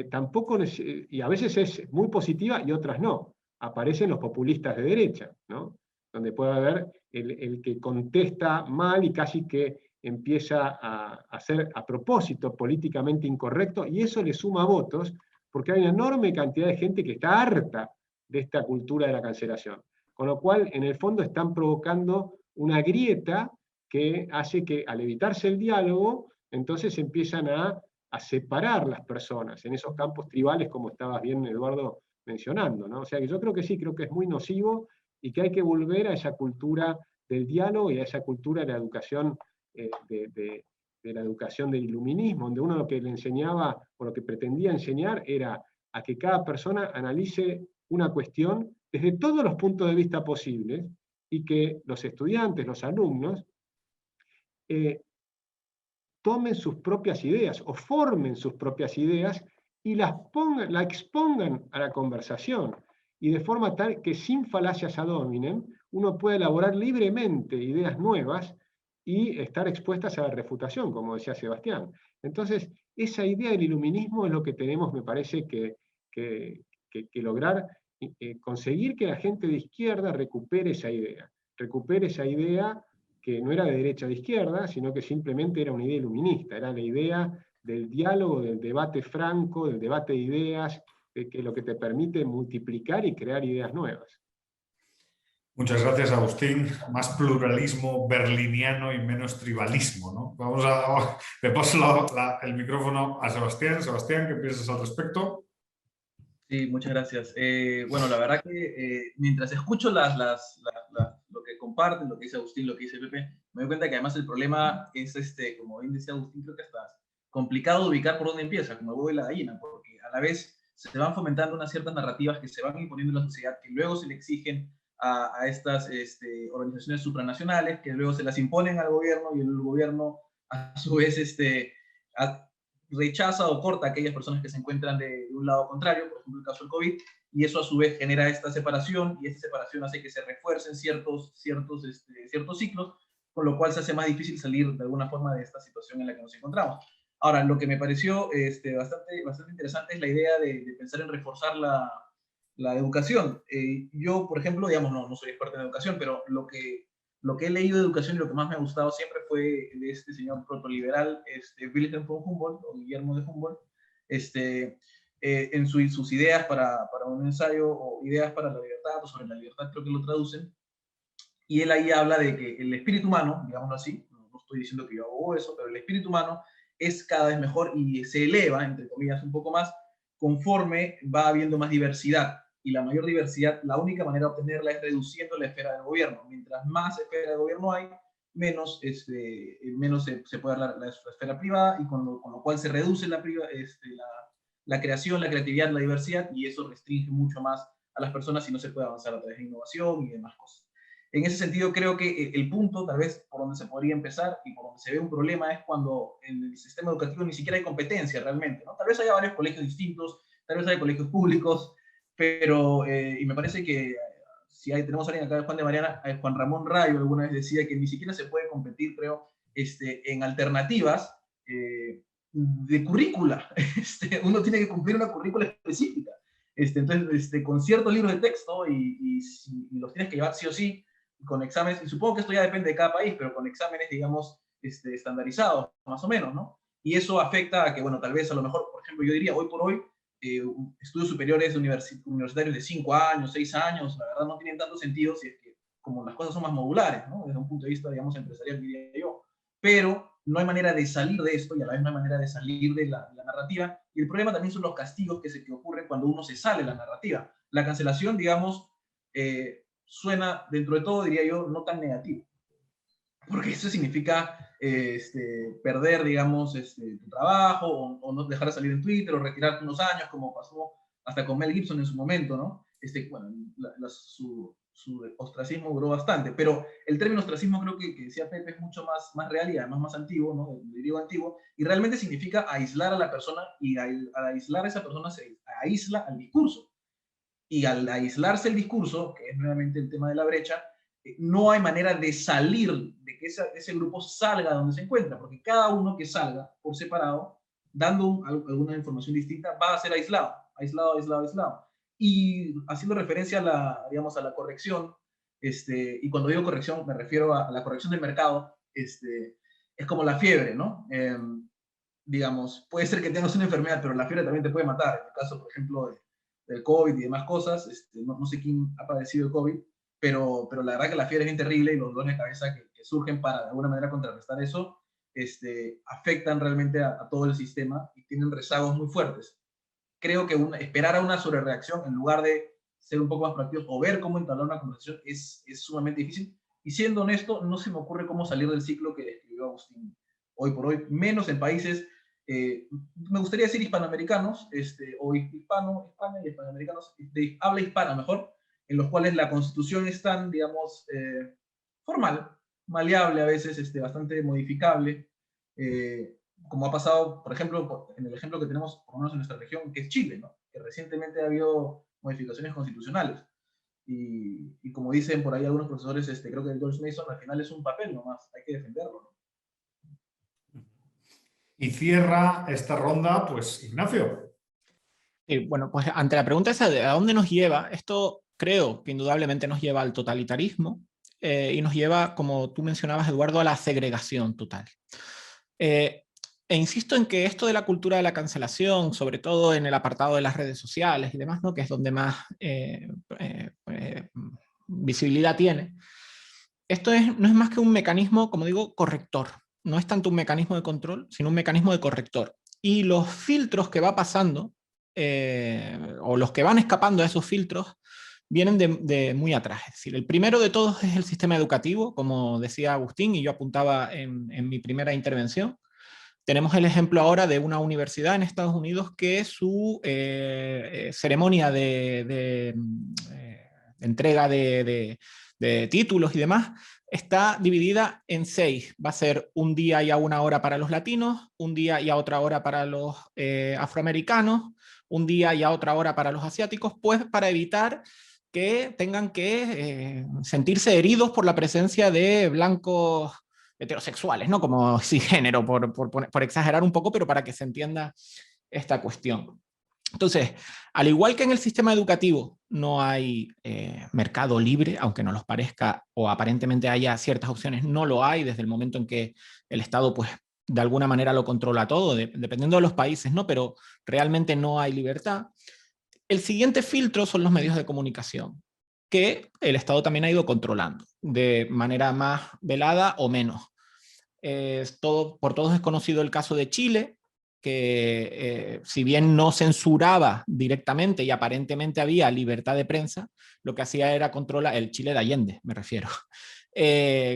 tampoco, y a veces es muy positiva y otras no. Aparecen los populistas de derecha, ¿no? Donde puede haber el que contesta mal y casi que empieza a hacer a propósito políticamente incorrecto, y eso le suma votos, porque hay una enorme cantidad de gente que está harta de esta cultura de la cancelación. Con lo cual, en el fondo, están provocando una grieta que hace que, al evitarse el diálogo, entonces empiezan a separar las personas en esos campos tribales, como estabas bien, Eduardo, mencionando, ¿no? O sea que yo creo que sí, creo que es muy nocivo y que hay que volver a esa cultura del diálogo y a esa cultura de la educación, de la educación del iluminismo, donde uno lo que le enseñaba, o lo que pretendía enseñar, era a que cada persona analice una cuestión desde todos los puntos de vista posibles, y que los estudiantes, los alumnos, tomen sus propias ideas o formen sus propias ideas y la expongan a la conversación, y de forma tal que sin falacias ad hominem uno puede elaborar libremente ideas nuevas y estar expuestas a la refutación, como decía Sebastián. Entonces, esa idea del iluminismo es lo que tenemos, me parece, que lograr, conseguir que la gente de izquierda recupere esa idea que no era de derecha o de izquierda, sino que simplemente era una idea iluminista, era la idea del diálogo, del debate franco, del debate de ideas, que es lo que te permite multiplicar y crear ideas nuevas.
Muchas gracias, Agustín. Más pluralismo berliniano y menos tribalismo, ¿no? Le paso el micrófono a Sebastián. Sebastián, ¿qué piensas al respecto?
Sí, muchas gracias. Bueno, la verdad que mientras escucho lo que comparten, lo que dice Agustín, lo que dice Pepe, me doy cuenta que además el problema es, como bien decía Agustín, creo que está complicado de ubicar por dónde empieza, como el huevo y la gallina, porque a la vez se van fomentando unas ciertas narrativas que se van imponiendo en la sociedad, que luego se le exigen a estas organizaciones supranacionales, que luego se las imponen al gobierno, y el gobierno a su vez rechaza o corta a aquellas personas que se encuentran de un lado contrario, por ejemplo el caso del COVID, y eso a su vez genera esta separación, y esta separación hace que se refuercen ciertos ciclos, con lo cual se hace más difícil salir de alguna forma de esta situación en la que nos encontramos. Ahora, lo que me pareció bastante interesante es la idea de pensar en reforzar la educación. Yo, por ejemplo, digamos, no soy experto en educación, pero lo que he leído de educación y lo que más me ha gustado siempre fue de este señor protoliberal, Wilhelm von Humboldt, o Guillermo de Humboldt, en sus ideas para un ensayo, o ideas para la libertad, o sobre la libertad, creo que lo traducen, y él ahí habla de que el espíritu humano, digámoslo así, no estoy diciendo que yo hago eso, pero el espíritu humano es cada vez mejor y se eleva, entre comillas, un poco más, conforme va habiendo más diversidad. Y la mayor diversidad, la única manera de obtenerla es reduciendo la esfera del gobierno. Mientras más esfera de gobierno hay, menos se puede dar la esfera privada, y con lo cual se reduce la creación, la creatividad, la diversidad, y eso restringe mucho más a las personas y no se puede avanzar a través de innovación y demás cosas. En ese sentido, creo que el punto, tal vez, por donde se podría empezar y por donde se ve un problema, es cuando en el sistema educativo ni siquiera hay competencia realmente, ¿no? Tal vez haya varios colegios distintos, tal vez haya colegios públicos, pero, y me parece que si tenemos a alguien acá, Juan de Mariana, Juan Ramón Rayo alguna vez decía que ni siquiera se puede competir, creo, en alternativas de currícula. Uno tiene que cumplir una currícula específica. Entonces, con ciertos libros de texto, y los tienes que llevar sí o sí, con exámenes, y supongo que esto ya depende de cada país, pero con exámenes, digamos, estandarizados, más o menos, ¿no? Y eso afecta a que, bueno, tal vez a lo mejor, por ejemplo, yo diría, hoy por hoy, estudios superiores universitarios de 5 años, 6 años, la verdad no tienen tanto sentido si es que, como las cosas son más modulares, ¿no? Desde un punto de vista, digamos, empresarial, diría yo. Pero no hay manera de salir de esto, y a la vez no hay manera de salir de la narrativa, y el problema también son los castigos que ocurren cuando uno se sale de la narrativa. La cancelación, digamos, suena, dentro de todo, diría yo, no tan negativo, porque eso significa perder, digamos, tu trabajo, o no dejar de salir en Twitter, o retirarte unos años, como pasó hasta con Mel Gibson en su momento, ¿no? Bueno, su ostracismo duró bastante, pero el término ostracismo, creo que decía Pepe, es mucho más real y además más antiguo, ¿no? El griego antiguo, y realmente significa aislar a la persona, y al aislar a esa persona se aísla al discurso. Y al aislarse el discurso, que es nuevamente el tema de la brecha, no hay manera de salir, de que ese grupo salga donde se encuentra, porque cada uno que salga por separado, dando alguna información distinta, va a ser aislado, aislado, aislado, aislado. Y haciendo referencia a la corrección, y cuando digo corrección me refiero a la corrección del mercado, es como la fiebre, ¿no? Digamos, puede ser que tengas una enfermedad, pero la fiebre también te puede matar. En el caso, por ejemplo, del COVID y demás cosas, no sé quién ha padecido el COVID, pero la verdad que la fiebre es bien terrible, y los dolores de cabeza que surgen para de alguna manera contrarrestar eso, afectan realmente a todo el sistema y tienen rezagos muy fuertes. Creo que esperar a una sobrereacción en lugar de ser un poco más proactivos o ver cómo entablar una conversación es sumamente difícil. Y siendo honesto, no se me ocurre cómo salir del ciclo que describió Agustín hoy por hoy, menos en países, me gustaría decir hispanoamericanos, o Hispania y hispanoamericanos, de habla hispana mejor, en los cuales la constitución es tan, digamos, formal, maleable a veces, bastante modificable, como ha pasado, por ejemplo, en el ejemplo que tenemos, por lo menos en nuestra región, que es Chile, ¿no? Que recientemente ha habido modificaciones constitucionales. Y como dicen por ahí algunos profesores, creo que George Mason, al final es un papel nomás, hay que defenderlo, ¿no?
Y cierra esta ronda, pues, Ignacio.
Bueno, pues ante la pregunta esa de a dónde nos lleva, esto creo que indudablemente nos lleva al totalitarismo, y nos lleva, como tú mencionabas, Eduardo, a la segregación total. E insisto en que esto de la cultura de la cancelación, sobre todo en el apartado de las redes sociales y demás, ¿no? Que es donde más visibilidad tiene, esto no es más que un mecanismo, como digo, corrector. No es tanto un mecanismo de control, sino un mecanismo de corrector. Y los filtros que va pasando, o los que van escapando a esos filtros, vienen de muy atrás. Es decir, el primero de todos es el sistema educativo, como decía Agustín, y yo apuntaba en mi primera intervención. Tenemos el ejemplo ahora de una universidad en Estados Unidos que su ceremonia de entrega de títulos y demás está dividida en 6. Va a ser un día y a 1 hora para los latinos, un día y a otra hora para los afroamericanos, un día y a otra hora para los asiáticos, pues para evitar que tengan que sentirse heridos por la presencia de blancos heterosexuales, ¿no? Como cisgénero, por exagerar un poco, pero para que se entienda esta cuestión. Entonces, al igual que en el sistema educativo no hay mercado libre, aunque no los parezca, o aparentemente haya ciertas opciones, no lo hay desde el momento en que el Estado pues, de alguna manera lo controla todo, dependiendo de los países, ¿no? Pero realmente no hay libertad. El siguiente filtro son los medios de comunicación, que el Estado también ha ido controlando, de manera más velada o menos. Por todos es conocido el caso de Chile, que si bien no censuraba directamente y aparentemente había libertad de prensa, lo que hacía era controlar, el Chile de Allende me refiero,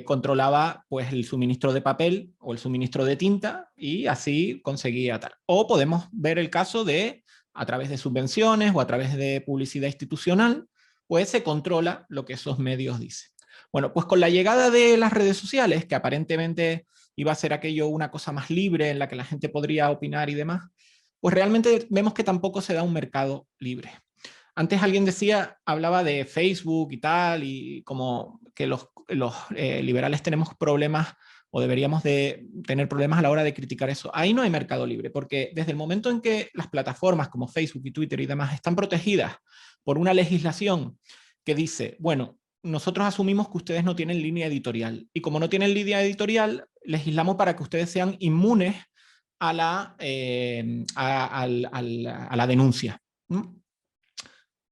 controlaba pues el suministro de papel o el suministro de tinta y así conseguía tal. O podemos ver el caso de, a través de subvenciones o a través de publicidad institucional, pues se controla lo que esos medios dicen. Bueno, pues con la llegada de las redes sociales, que aparentemente iba a ser aquello una cosa más libre en la que la gente podría opinar y demás, pues realmente vemos que tampoco se da un mercado libre. Antes alguien decía, hablaba de Facebook y tal, y como que los liberales tenemos problemas o deberíamos de tener problemas a la hora de criticar eso. Ahí no hay mercado libre, porque desde el momento en que las plataformas como Facebook y Twitter y demás están protegidas por una legislación que dice, bueno, nosotros asumimos que ustedes no tienen línea editorial, y como no tienen línea editorial, legislamos para que ustedes sean inmunes a la, a la denuncia.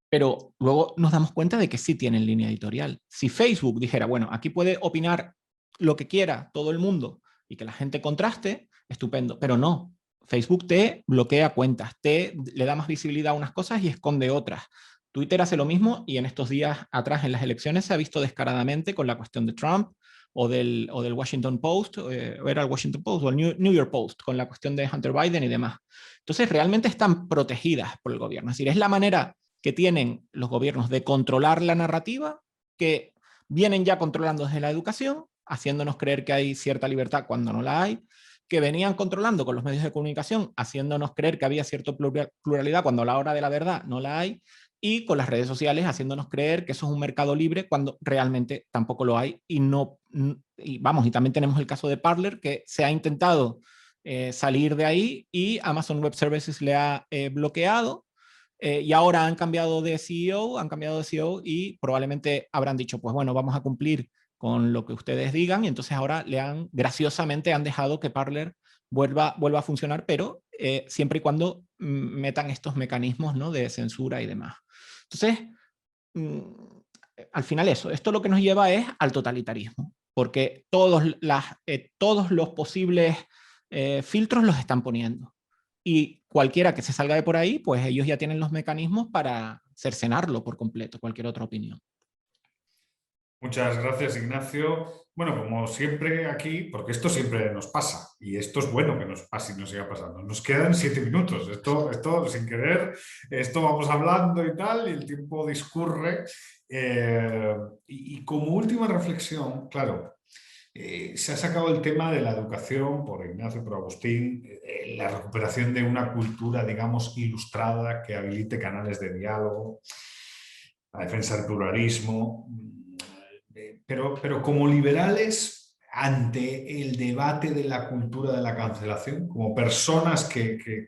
Pero luego nos damos cuenta de que sí tienen línea editorial. Si Facebook dijera, bueno, aquí puede opinar lo que quiera todo el mundo y que la gente contraste, estupendo, pero no. Facebook te bloquea cuentas, le da más visibilidad a unas cosas y esconde otras. Twitter hace lo mismo y en estos días atrás en las elecciones se ha visto descaradamente con la cuestión de Trump o del Washington Post, o era el Washington Post o el New York Post, con la cuestión de Hunter Biden y demás. Entonces realmente están protegidas por el gobierno. Es decir, es la manera que tienen los gobiernos de controlar la narrativa, que vienen ya controlando desde la educación, haciéndonos creer que hay cierta libertad cuando no la hay, que venían controlando con los medios de comunicación, haciéndonos creer que había cierta pluralidad cuando a la hora de la verdad no la hay, y con las redes sociales haciéndonos creer que eso es un mercado libre cuando realmente tampoco lo hay. Y vamos, y también tenemos el caso de Parler, que se ha intentado salir de ahí y Amazon Web Services le ha bloqueado. Y ahora han cambiado de CEO y probablemente habrán dicho, pues bueno, vamos a cumplir con lo que ustedes digan, y entonces ahora graciosamente han dejado que Parler vuelva a funcionar, pero siempre y cuando metan estos mecanismos, ¿no?, de censura y demás. Entonces, al final esto lo que nos lleva es al totalitarismo, porque todos los posibles filtros los están poniendo. Y cualquiera que se salga de por ahí, pues ellos ya tienen los mecanismos para cercenarlo por completo, cualquier otra opinión.
Muchas gracias, Ignacio. Bueno, como siempre aquí, porque esto siempre nos pasa, y esto es bueno que nos pase y nos siga pasando. Nos quedan 7 minutos, esto sin querer, esto vamos hablando y tal, y el tiempo discurre. Y como última reflexión, claro, se ha sacado el tema de la educación por Ignacio, por Agustín, la recuperación de una cultura, digamos, ilustrada que habilite canales de diálogo, la defensa del pluralismo. Pero como liberales, ante el debate de la cultura de la cancelación, como personas que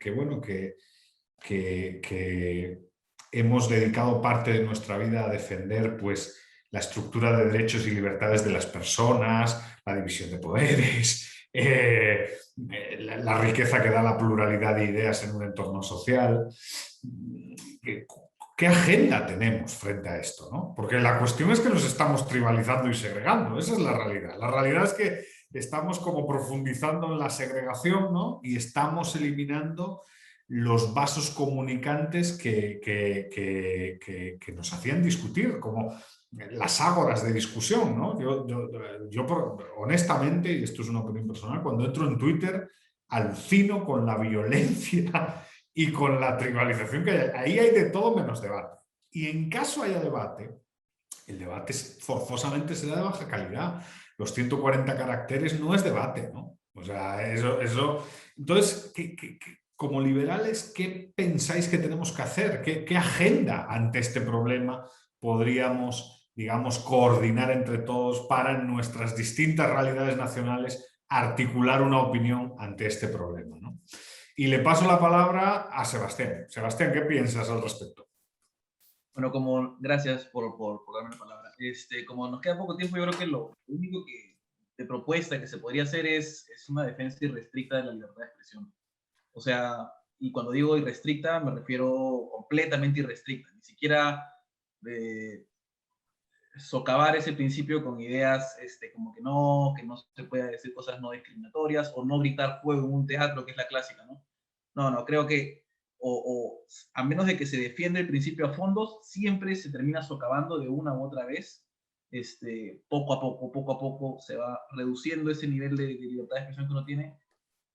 hemos dedicado parte de nuestra vida a defender pues, la estructura de derechos y libertades de las personas, la división de poderes, la riqueza que da la pluralidad de ideas en un entorno social. ¿Qué agenda tenemos frente a esto, ¿no? Porque la cuestión es que nos estamos tribalizando y segregando, esa es la realidad. La realidad es que estamos como profundizando en la segregación, ¿no? Y estamos eliminando los vasos comunicantes que nos hacían discutir, como las ágoras de discusión, ¿no? Yo honestamente, y esto es una opinión personal, cuando entro en Twitter alucino con la violencia y con la tribalización que hay. Ahí hay de todo menos debate. Y en caso haya debate, el debate forzosamente será de baja calidad. Los 140 caracteres no es debate, ¿no? O sea, eso. Entonces, como liberales, ¿qué pensáis que tenemos que hacer? ¿Qué agenda ante este problema podríamos, digamos, coordinar entre todos para en nuestras distintas realidades nacionales articular una opinión ante este problema, ¿no? Y le paso la palabra a Sebastián. Sebastián, ¿qué piensas al respecto?
Bueno, gracias por darme la palabra. Como nos queda poco tiempo, yo creo que lo único que propuesta que se podría hacer es una defensa irrestricta de la libertad de expresión. O sea, y cuando digo irrestricta me refiero completamente irrestricta, ni siquiera socavar ese principio con ideas como que no se pueda decir cosas no discriminatorias o no gritar fuego en un teatro, que es la clásica, ¿no? No, creo que a menos de que se defienda el principio a fondo, siempre se termina socavando de una u otra vez. Poco a poco se va reduciendo ese nivel de libertad de expresión que uno tiene,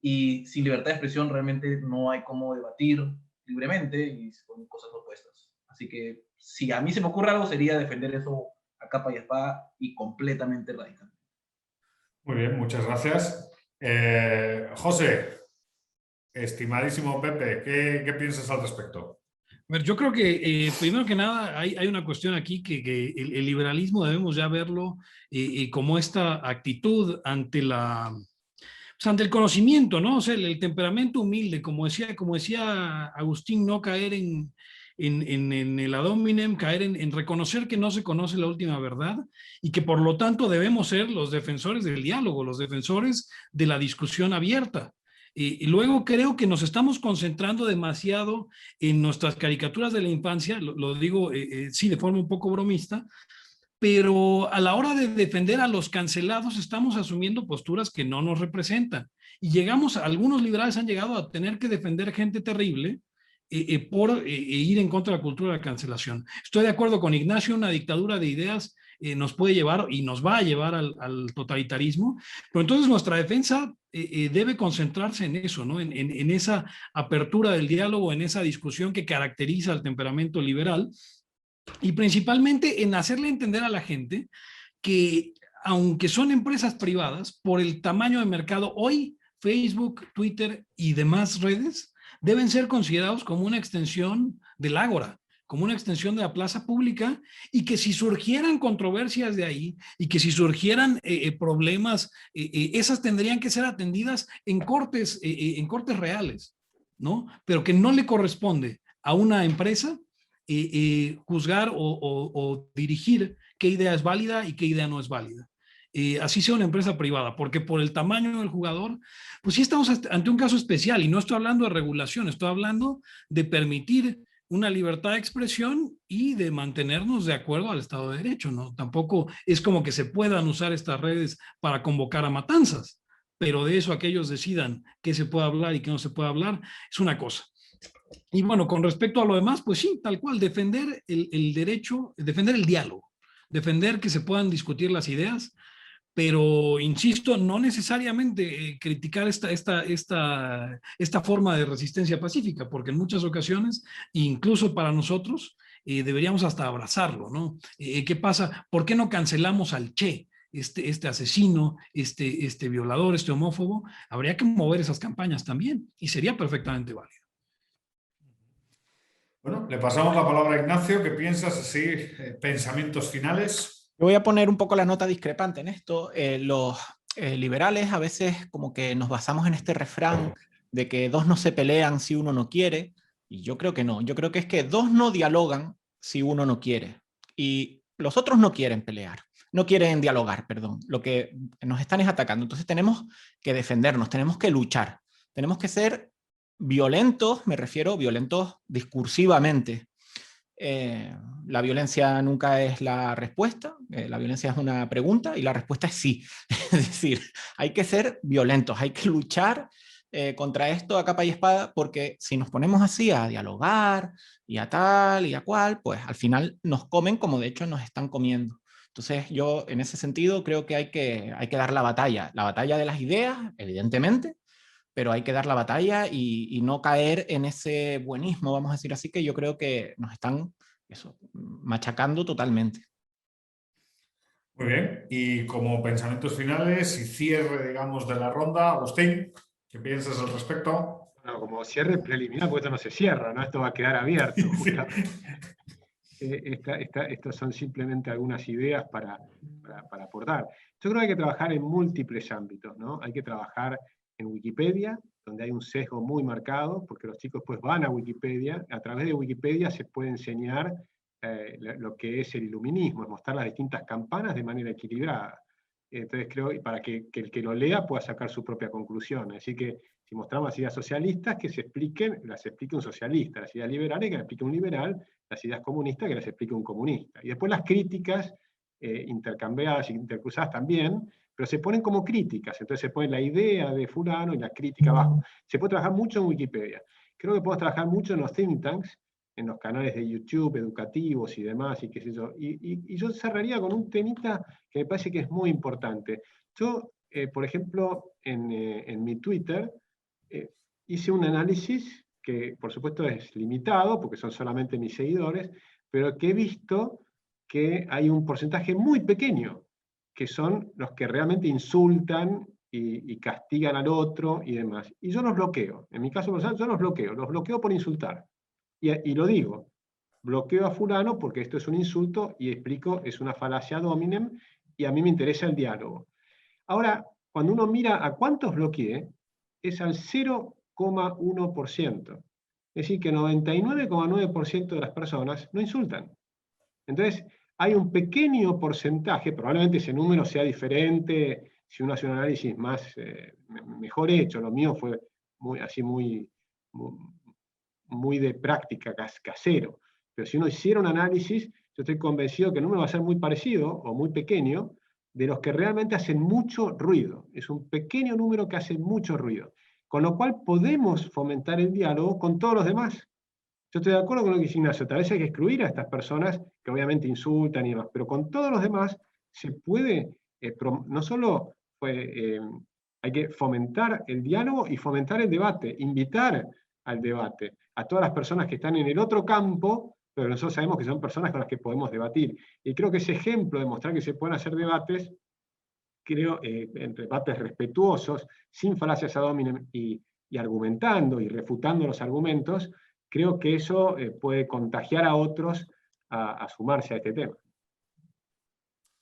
y sin libertad de expresión realmente no hay cómo debatir libremente y con cosas opuestas. Así que si a mí se me ocurre algo, sería defender eso a capa y espada y completamente radical.
Muy bien, muchas gracias. José, estimadísimo Pepe, ¿qué piensas al respecto?
A ver, yo creo que primero que nada hay una cuestión aquí que el liberalismo debemos ya verlo como esta actitud ante ante el conocimiento, ¿no? O sea, el temperamento humilde, como decía Agustín, no caer en el ad hominem, caer en reconocer que no se conoce la última verdad y que por lo tanto debemos ser los defensores del diálogo, los defensores de la discusión abierta. Y luego creo que nos estamos concentrando demasiado en nuestras caricaturas de la infancia, lo digo sí de forma un poco bromista, pero a la hora de defender a los cancelados estamos asumiendo posturas que no nos representan. Y algunos liberales han llegado a tener que defender gente terrible por ir en contra de la cultura de la cancelación. Estoy de acuerdo con Ignacio, una dictadura de ideas nos puede llevar y nos va a llevar al totalitarismo, pero entonces nuestra defensa debe concentrarse en eso, ¿no? En esa apertura del diálogo, en esa discusión que caracteriza al temperamento liberal, y principalmente en hacerle entender a la gente que aunque son empresas privadas, por el tamaño de mercado, hoy Facebook, Twitter y demás redes deben ser considerados como una extensión del ágora, como una extensión de la plaza pública, y que si surgieran controversias de ahí y que si surgieran problemas, esas tendrían que ser atendidas en cortes reales, ¿no? Pero que no le corresponde a una empresa juzgar o dirigir qué idea es válida y qué idea no es válida. Así sea una empresa privada, porque por el tamaño del jugador, pues sí estamos ante un caso especial, y no estoy hablando de regulación, estoy hablando de permitir una libertad de expresión y de mantenernos de acuerdo al Estado de Derecho, ¿no? Tampoco es como que se puedan usar estas redes para convocar a matanzas, pero de eso a que ellos decidan qué se puede hablar y qué no se puede hablar, es una cosa. Y bueno, con respecto a lo demás, pues sí, tal cual, defender el derecho, defender el diálogo, defender que se puedan discutir las ideas, pero insisto, no necesariamente criticar esta forma de resistencia pacífica, porque en muchas ocasiones, incluso para nosotros, deberíamos hasta abrazarlo, ¿no? ¿Qué pasa? ¿Por qué no cancelamos al Che? Este asesino, este violador, este homófobo? Habría que mover esas campañas también y sería perfectamente válido.
Bueno, le pasamos la palabra a Ignacio. ¿Qué piensas? Así, pensamientos finales.
Yo voy a poner un poco la nota discrepante en esto. Los liberales a veces como que nos basamos en este refrán de que dos no se pelean si uno no quiere, y yo creo que no. Yo creo que es que dos no dialogan si uno no quiere, y los otros no quieren pelear, no quieren dialogar, perdón. Lo que nos están es atacando. Entonces tenemos que defendernos, tenemos que luchar, tenemos que ser violentos, me refiero violentos discursivamente. La violencia nunca es la respuesta, la violencia es una pregunta y la respuesta es sí. Es decir, hay que ser violentos, hay que luchar contra esto a capa y espada, porque si nos ponemos así a dialogar y a tal y a cual, pues al final nos comen como de hecho nos están comiendo. Entonces yo en ese sentido creo que hay que dar la batalla de las ideas, evidentemente, pero hay que dar la batalla y no caer en ese buenismo, vamos a decir así, que yo creo que nos están machacando totalmente.
Muy bien, y como pensamientos finales y cierre, digamos, de la ronda, Agustín, ¿qué piensas al respecto?
Bueno, como cierre preliminar, porque esto no se cierra, ¿no? Esto va a quedar abierto.
Sí.
Estas son simplemente algunas ideas para aportar. Yo creo que hay que trabajar en múltiples ámbitos, ¿no? Hay que trabajar en Wikipedia, donde hay un sesgo muy marcado, porque los chicos pues van a Wikipedia, a través de Wikipedia se puede enseñar lo que es el iluminismo, es mostrar las distintas campanas de manera equilibrada. Entonces creo, y para que el que lo lea pueda sacar su propia conclusión. Así que si mostramos las ideas socialistas, que las explique un socialista, las ideas liberales que las explique un liberal, las ideas comunistas que las explique un comunista. Y después las críticas intercambiadas, intercruzadas también, pero se ponen como críticas. Entonces se pone la idea de fulano y la crítica abajo. Se puede trabajar mucho en Wikipedia. Creo que podemos trabajar mucho en los think tanks, en los canales de YouTube educativos y demás, y qué sé yo. Y yo cerraría con un temita que me parece que es muy importante. Yo, por ejemplo, en mi Twitter, hice un análisis que, por supuesto, es limitado, porque son solamente mis seguidores, pero que he visto que hay un porcentaje muy pequeño, que son los que realmente insultan y castigan al otro y demás. Y yo los bloqueo. En mi caso personal, yo los bloqueo por insultar. Y lo digo, bloqueo a fulano porque esto es un insulto y explico, es una falacia ad hominem y a mí me interesa el diálogo. Ahora, cuando uno mira a cuántos bloqueé, es al 0,1%. Es decir, que 99,9% de las personas no insultan. Entonces, hay un pequeño porcentaje, probablemente ese número sea diferente si uno hace un análisis más, mejor hecho. Lo mío fue muy de práctica, casero. Pero si uno hiciera un análisis, yo estoy convencido que el número va a ser muy parecido o muy pequeño de los que realmente hacen mucho ruido. Es un pequeño número que hace mucho ruido. Con lo cual podemos fomentar el diálogo con todos los demás. Yo estoy de acuerdo con lo que dice Ignacio, tal vez hay que excluir a estas personas que obviamente insultan y demás, pero con todos los demás se puede, no solo hay que fomentar el diálogo y fomentar el debate, invitar al debate a todas las personas que están en el otro campo, pero nosotros sabemos que son personas con las que podemos debatir. Y creo que ese ejemplo de mostrar que se pueden hacer debates, creo, debates respetuosos, sin falacias ad hominem y argumentando y refutando los argumentos, creo que eso puede contagiar a otros a sumarse a este tema.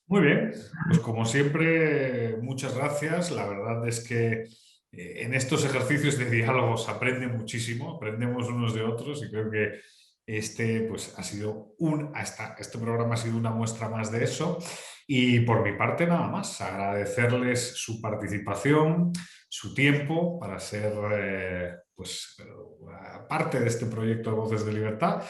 Muy bien, pues como siempre, muchas gracias. La verdad es que en estos ejercicios de diálogo se aprende muchísimo, aprendemos unos de otros y creo que este programa ha sido una muestra más de eso. Y por mi parte nada más, agradecerles su participación, su tiempo para ser parte de este proyecto de Voces de Libertad.